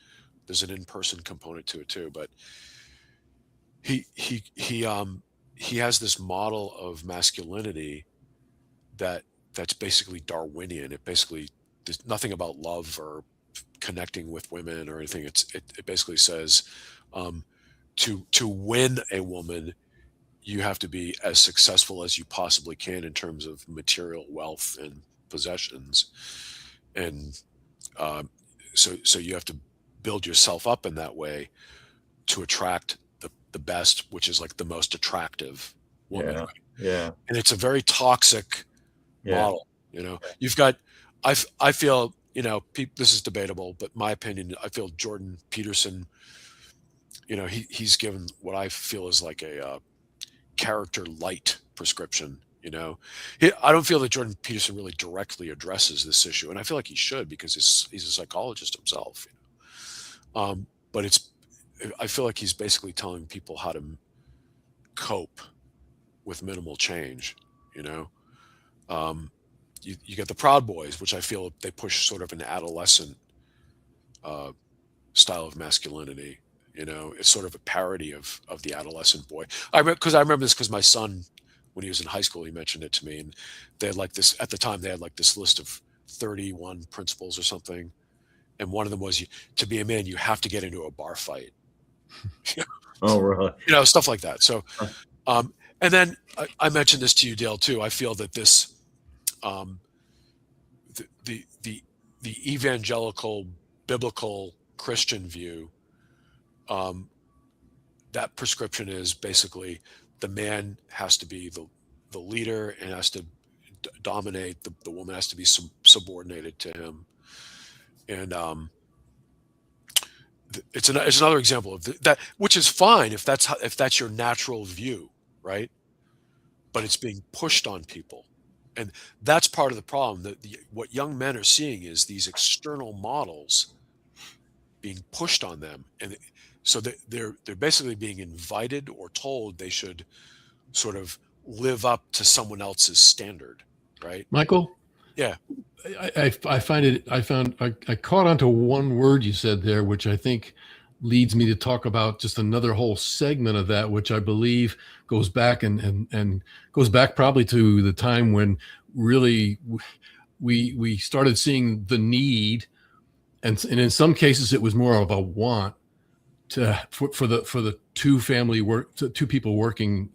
there's an in-person component to it too, but he has this model of masculinity that's basically Darwinian. It basically, there's nothing about love or connecting with women or anything. It basically says, to win a woman, you have to be as successful as you possibly can in terms of material wealth and possessions, and so you have to build yourself up in that way to attract the best, which is like the most attractive woman. Yeah. Right? Yeah. And it's a very toxic model. You've got, I feel, this is debatable, but my opinion, I feel Jordan Peterson, he's given what I feel is like a character light prescription. I don't feel that Jordan Peterson really directly addresses this issue, and I feel like he should, because he's a psychologist himself. But I feel like he's basically telling people how to cope with minimal change. You get the Proud Boys, which I feel they push sort of an adolescent style of masculinity. It's sort of a parody of the adolescent boy. I remember this because my son, when he was in high school, he mentioned it to me, and they had like this, at the time they had like this list of 31 principles or something, and one of them was, to be a man, you have to get into a bar fight. Oh, really? Stuff like that. So, and then I mentioned this to you, Dale, too. I feel that this, the evangelical, biblical Christian view, that prescription is basically the man has to be the leader and has to dominate. The woman has to be subordinated to him, and it's another example of that, which is fine if that's your natural view, right? But it's being pushed on people, and that's part of the problem. That what young men are seeing is these external models being pushed on them, and so they're basically being invited or told they should sort of live up to someone else's standard, right? Michael? Yeah. I caught onto one word you said there, which I think leads me to talk about just another whole segment of that, which I believe goes back and goes back probably to the time when really we started seeing the need, and in some cases it was more of a want for the two people working,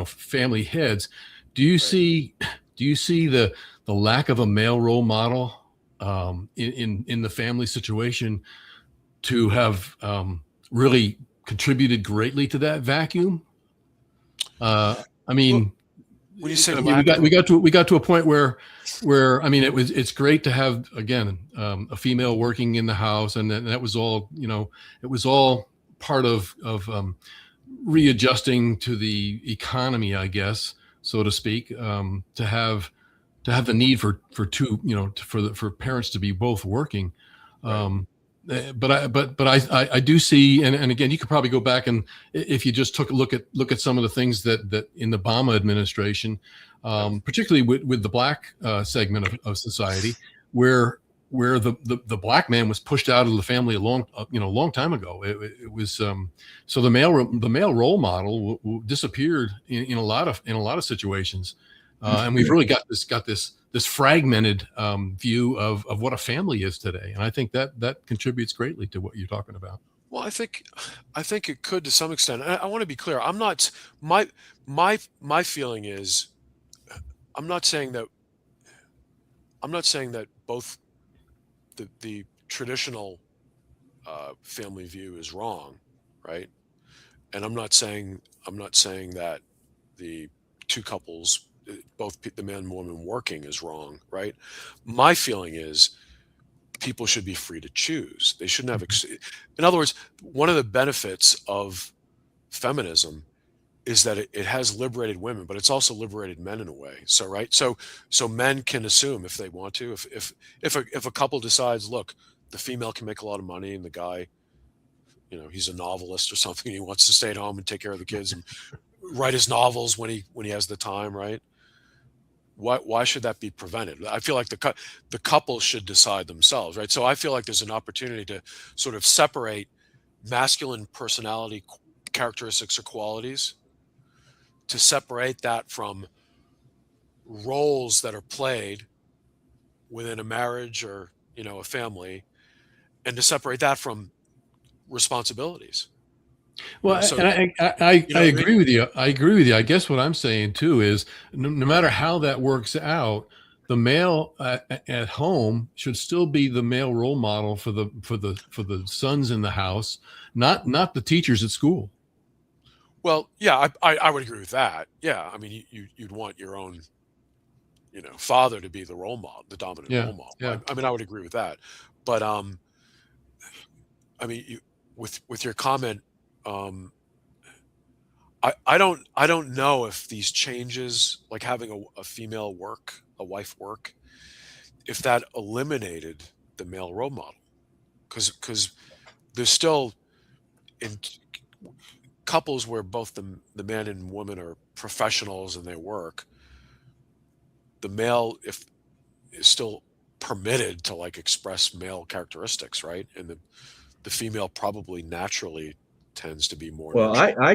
family heads. Do you see the lack of a male role model in the family situation to have really contributed greatly to that vacuum? I mean, when you say we got to a point where I mean, it's great to have, again, a female working in the house, and that was all, it was all part of readjusting to the economy, I guess, so to speak, to have the need for two, for parents to be both working. But I do see, and again, you could probably go back, and if you just took a look at some of the things that in the Obama administration, particularly with the black segment of society, where the black man was pushed out of the family a long time ago. It was so the male role model disappeared in a lot of situations, and we've really got this fragmented view of what a family is today. And I think that contributes greatly to what you're talking about. Well, I think it could to some extent. I want to be clear. I'm not my feeling is I'm not saying that both the traditional family view is wrong, right? And I'm not saying that the two couples, both the man and woman working, is wrong, right? My feeling is people should be free to choose. They shouldn't have. In other words, one of the benefits of feminism is that it has liberated women, but it's also liberated men in a way. So right, so men can assume if they want to, if a couple decides, look, the female can make a lot of money and the guy, he's a novelist or something, and he wants to stay at home and take care of the kids and write his novels when he has the time, right? Why should that be prevented? I feel like the couple should decide themselves, right? So I feel like there's an opportunity to sort of separate masculine personality characteristics or qualities, to separate that from roles that are played within a marriage or a family, and to separate that from responsibilities. Well, So, and I agree with you. I agree with you. I guess what I'm saying too is no matter how that works out, the male at home should still be the male role model for the sons in the house, not the teachers at school. well, yeah, I would agree with that. Yeah, I mean, you'd want your own, father to be the role model, the dominant Yeah, role model. yeah. I mean, I would agree with that. But I mean, with your comment, I don't know if these changes, like having a female work, a wife work, if that eliminated the male role model, because there's still in couples where both the man and woman are professionals and they work, the male is still permitted to like express male characteristics, right? And the female probably naturally tends to be more Well, nurturing. I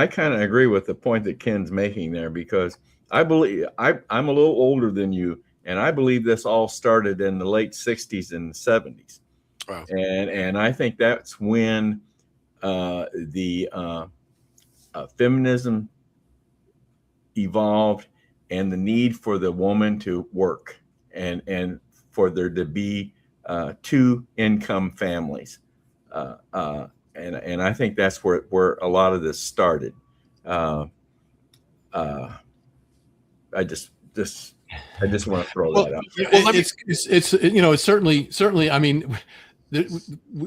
kind of agree with the point that Ken's making there, because I believe I'm a little older than you, and I believe this all started in the late '60s and '70s, Wow. and I think that's when the feminism evolved, and the need for the woman to work, and for there to be two income families. And I think that's where a lot of this started. I just want to throw Well, that out. well, let me, It's certainly. I mean,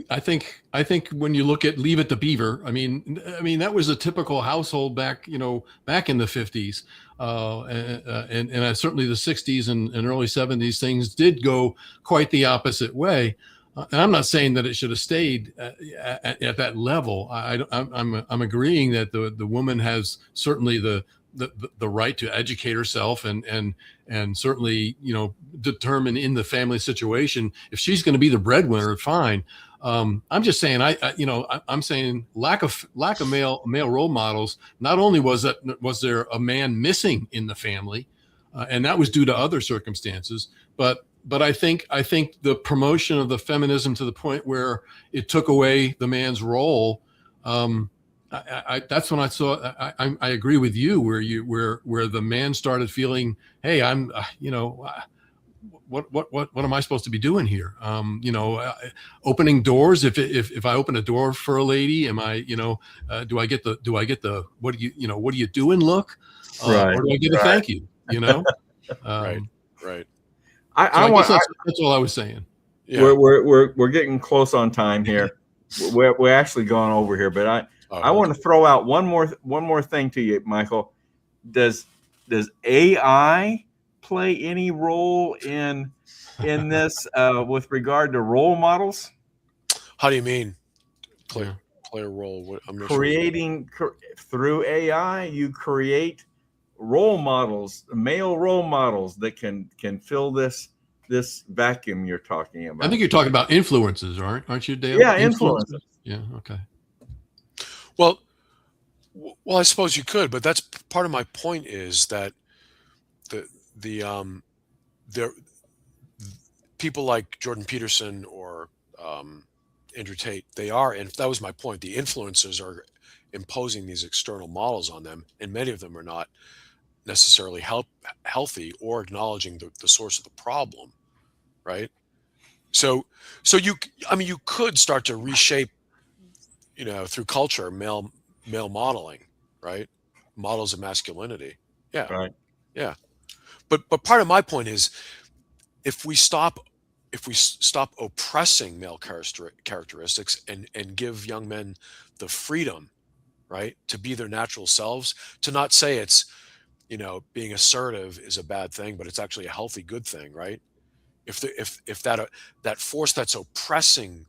I think when you look at Leave It to Beaver, I mean that was a typical household back in the 50s, and certainly the 60s and early 70s. Things did go quite the opposite way. And I'm not saying that it should have stayed at that level. I'm agreeing that the woman has certainly the right to educate herself and certainly determine in the family situation if she's going to be the breadwinner. Fine. I'm just saying I'm saying lack of male role models. Not only was there a man missing in the family, and that was due to other circumstances, but I think the promotion of the feminism to the point where it took away the man's role, that's when I saw. I agree with you where the man started feeling, hey, I'm what am I supposed to be doing here? Opening doors. If I open a door for a lady, am I do I get the what do you doing look, Right, or do I get a thank you? right. That's all I was saying. Yeah. We're getting close on time here. We're actually going over here, but I want to throw out one more thing to you, Michael. Does AI play any role in this with regard to role models? How do you mean? Play Yeah. a role? I'm not Creating through AI, you create role models, male role models that can fill this vacuum you're talking about. I think you're talking about influences, aren't you, Dale? Yeah, influences. Yeah. Okay. Well, I suppose you could, but that's part of my point is that the there people like Jordan Peterson or Andrew Tate, they are, and that was my point, the influencers are imposing these external models on them, and many of them are not necessarily healthy or acknowledging the source of the problem, right? So you could start to reshape, through culture, male modeling, right? Models of masculinity. Yeah. Right. Yeah. But part of my point is, if we stop oppressing male characteristics and give young men the freedom, right, to be their natural selves, to not say it's, being assertive is a bad thing, but it's actually a healthy, good thing, right? If that force that's oppressing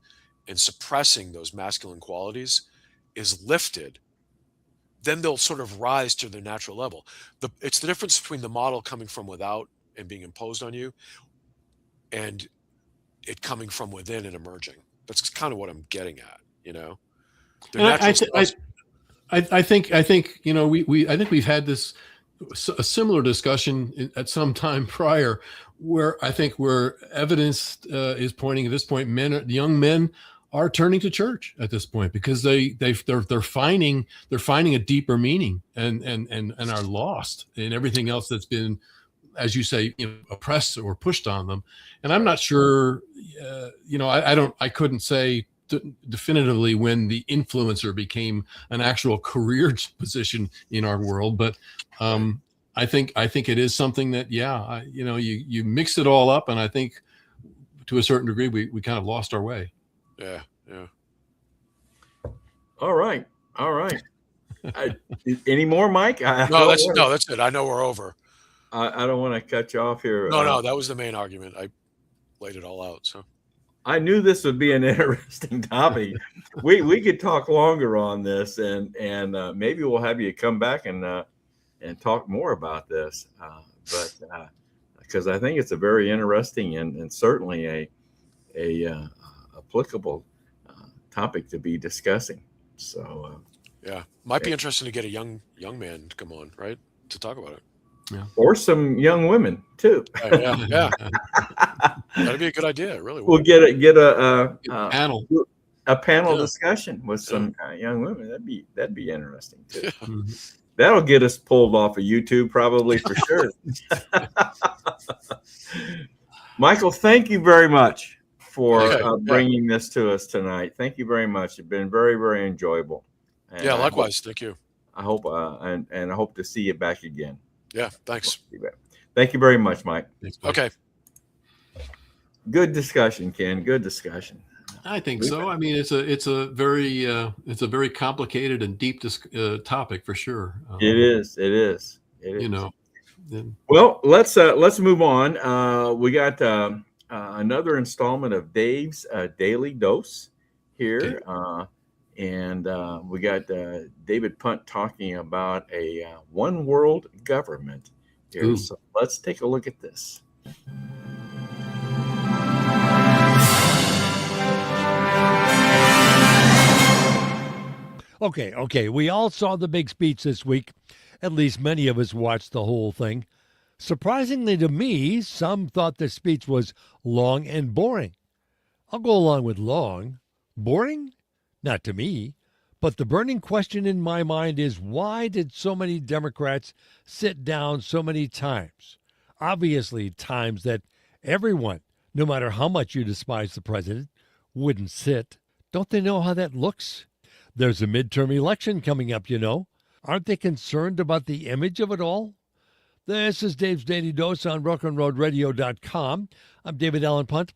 and suppressing those masculine qualities is lifted, then they'll sort of rise to their natural level. It's the difference between the model coming from without and being imposed on you, and it coming from within and emerging. That's kind of what I'm getting at, Their natural selves. I think I think we've had a similar discussion at some time prior, where I think where evidence is pointing at this point, young men are turning to church at this point because they're finding a deeper meaning and are lost in everything else that's been, as you say, oppressed or pushed on them. And I'm not sure, I couldn't say definitively when the influencer became an actual career position in our world, but I think it is something that, you mix it all up, and I think to a certain degree we kind of lost our way. Yeah. All right. Any more, Mike? No, that's it. I know we're over. I don't want to cut you off here. No, that was the main argument. I laid it all out. So I knew this would be an interesting topic. we could talk longer on this, and maybe we'll have you come back and talk more about this. But because I think it's a very interesting and certainly a applicable topic to be discussing. So might be interesting to get a young man to come on, right, to talk about it. Yeah. Or some young women too. Yeah. That'd be a good idea. It really would. We'll get a panel discussion with some young women. That'd be interesting too. Mm-hmm. That'll get us pulled off of YouTube probably for sure. Michael, thank you very much for bringing this to us tonight. Thank you very much. It's been very, very enjoyable. And likewise. Thank you. I hope and I hope to see you back again. Yeah, thanks. Thank you very much, Mike. Thanks, Mike. Okay. Good discussion, Ken. Good discussion. I think so. I mean, it's a very complicated and deep topic for sure. It is. Well, let's move on. We got another installment of Dave's Daily Dose here, and we got David Punt talking about a one world government here. Ooh. So let's take a look at this. Okay. We all saw the big speech this week. At least many of us watched the whole thing. Surprisingly to me, some thought the speech was long and boring. I'll go along with long. Boring? Not to me. But the burning question in my mind is, why did so many Democrats sit down so many times? Obviously, times that everyone, no matter how much you despise the president, wouldn't sit. Don't they know how that looks? There's a midterm election coming up, Aren't they concerned about the image of it all? This is Dave's Daily Dose on RockandRollRadio.com. I'm David Allen Punt.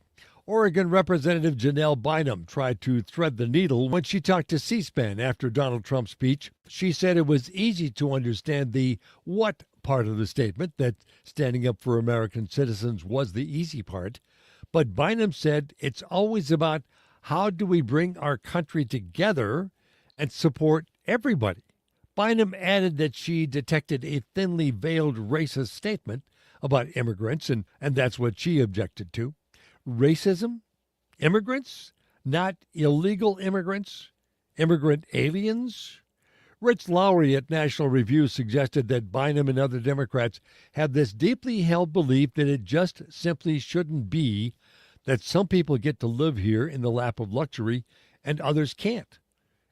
Oregon Representative Janelle Bynum tried to thread the needle when she talked to C-SPAN after Donald Trump's speech. She said it was easy to understand the what part of the statement, that standing up for American citizens was the easy part. But Bynum said it's always about how do we bring our country together and support everybody. Bynum added that she detected a thinly veiled racist statement about immigrants, and that's what she objected to. Racism? Immigrants? Not illegal immigrants? Immigrant aliens? Rich Lowry at National Review suggested that Bynum and other Democrats have this deeply held belief that it just simply shouldn't be that some people get to live here in the lap of luxury and others can't.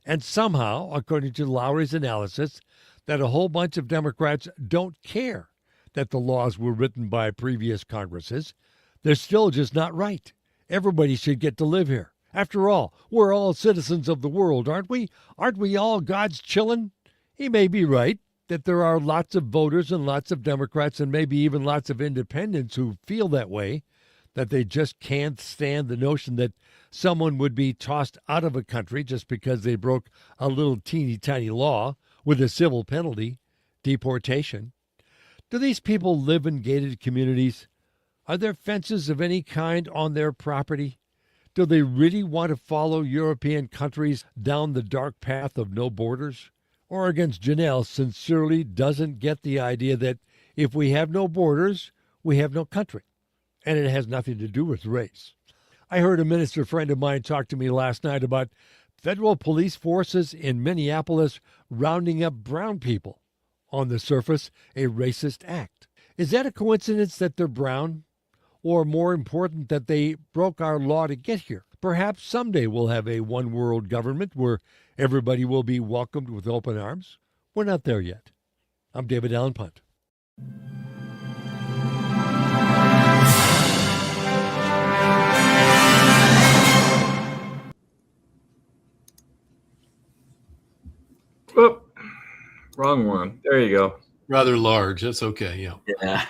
And somehow, according to Lowry's analysis, that a whole bunch of Democrats don't care that the laws were written by previous Congresses. They're still just not right. Everybody should get to live here. After all, we're all citizens of the world, aren't we? Aren't we all God's children? He may be right that there are lots of voters and lots of Democrats and maybe even lots of independents who feel that way, that they just can't stand the notion that someone would be tossed out of a country just because they broke a little teeny tiny law with a civil penalty, deportation. Do these people live in gated communities? Are there fences of any kind on their property? Do they really want to follow European countries down the dark path of no borders? Oregon's Janelle sincerely doesn't get the idea that if we have no borders, we have no country. And it has nothing to do with race. I heard a minister friend of mine talk to me last night about federal police forces in Minneapolis rounding up brown people. On the surface, a racist act. Is that a coincidence that they're brown? Or more important, that they broke our law to get here? Perhaps someday we'll have a one-world government where everybody will be welcomed with open arms. We're not there yet. I'm David Allen Punt. Whoop. Wrong one. There you go. Rather large. That's okay. Yeah. Yeah.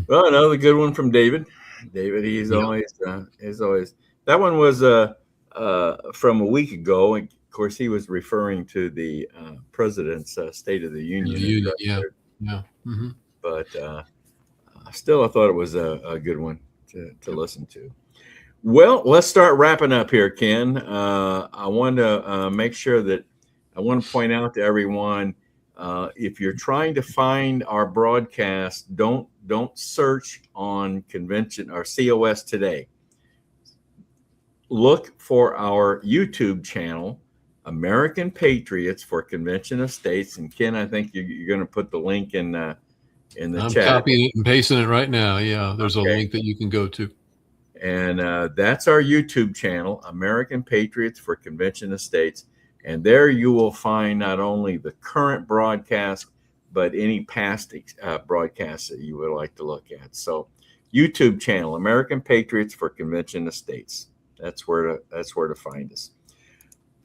Well, another good one from David. David, he's Yeah. always that one was from a week ago. And of course, he was referring to the president's State of the Union. Yeah. Yeah. Mm-hmm. But still, I thought it was a good one to listen to. Well, let's start wrapping up here, Ken. I want to make sure that I want to point out to everyone, if you're trying to find our broadcast, don't search on convention or COS today. Look for our YouTube channel, American Patriots for Convention of States. And Ken, I think you're going to put the link in the I'm chat. copying it and pasting it right now. Yeah, there's Okay. a link that you can go to. And that's our YouTube channel, American Patriots for Convention of States. And there you will find not only the current broadcast, but any past broadcasts that you would like to look at. So YouTube channel, American Patriots for Convention of States. That's where to find us.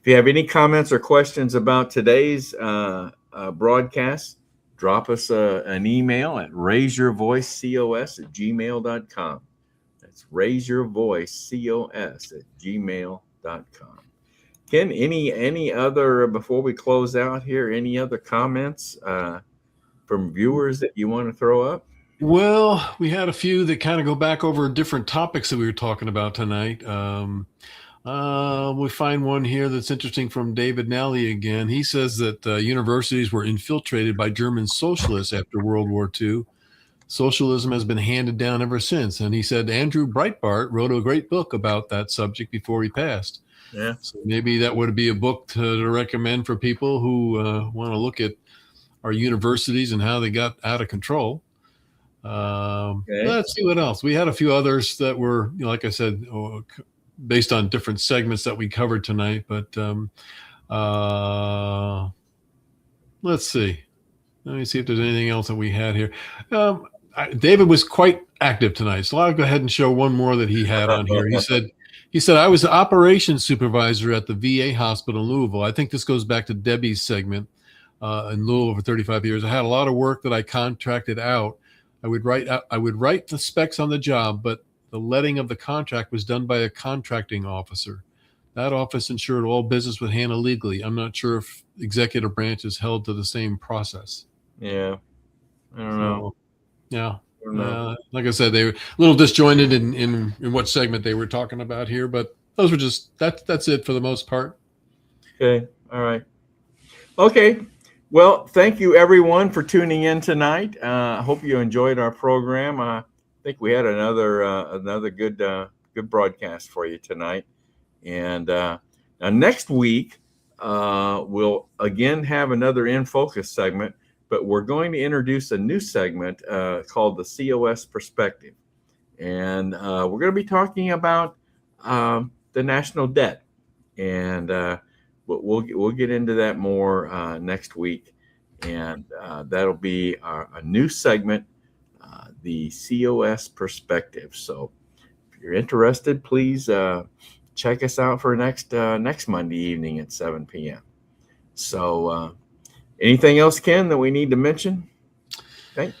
If you have any comments or questions about today's broadcast, drop us an email at raiseyourvoicecos@gmail.com. That's raiseyourvoicecos@gmail.com. Ken, any other, before we close out here, any other comments from viewers that you want to throw up? Well, we had a few that kind of go back over different topics that we were talking about tonight. We find one here that's interesting from David Nally again. He says that universities were infiltrated by German socialists after World War II. Socialism has been handed down ever since. And he said Andrew Breitbart wrote a great book about that subject before he passed. Yeah. So maybe that would be a book to recommend for people who want to look at our universities and how they got out of control. Okay. Let's see what else. We had a few others that were, like I said, based on different segments that we covered tonight. But let's see. Let me see if there's anything else that we had here. David was quite active tonight, so I'll go ahead and show one more that he had on here. He said, I was the operations supervisor at the VA hospital in Louisville. I think this goes back to Debbie's segment in Louisville for 35 years. I had a lot of work that I contracted out. I would write the specs on the job, but the letting of the contract was done by a contracting officer. That office ensured all business was handled legally. I'm not sure if executive branch is held to the same process. Yeah. I don't know. Yeah. I don't know. Like I said, they were a little disjointed in what segment they were talking about here, but those were just that's it for the most part. Okay. All right. Okay. Well, thank you everyone for tuning in tonight. I hope you enjoyed our program. I think we had another good broadcast for you tonight. And now next week, we'll again have another In Focus segment, but we're going to introduce a new segment called the COS Perspective. And we're going to be talking about the national debt. And we'll get into that more next week. And that'll be a new segment, the COS Perspective. So if you're interested, please check us out for next Monday evening at 7 p.m. So anything else, Ken, that we need to mention? Okay.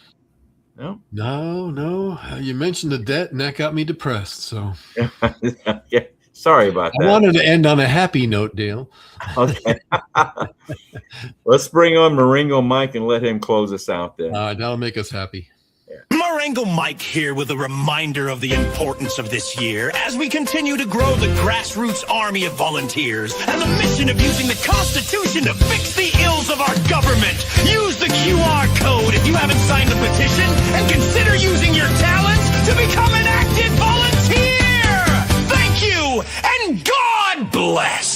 No? No. You mentioned the debt, and that got me depressed. So Yeah. Sorry about that. I wanted to end on a happy note, Dale. Okay. Let's bring on Marengo Mike and let him close us out then. That'll make us happy. Marengo Mike here with a reminder of the importance of this year as we continue to grow the grassroots army of volunteers and the mission of using the Constitution to fix the ills of our government. Use the QR code if you haven't signed the petition and consider using your talents to become an active volunteer. Thank you and God bless.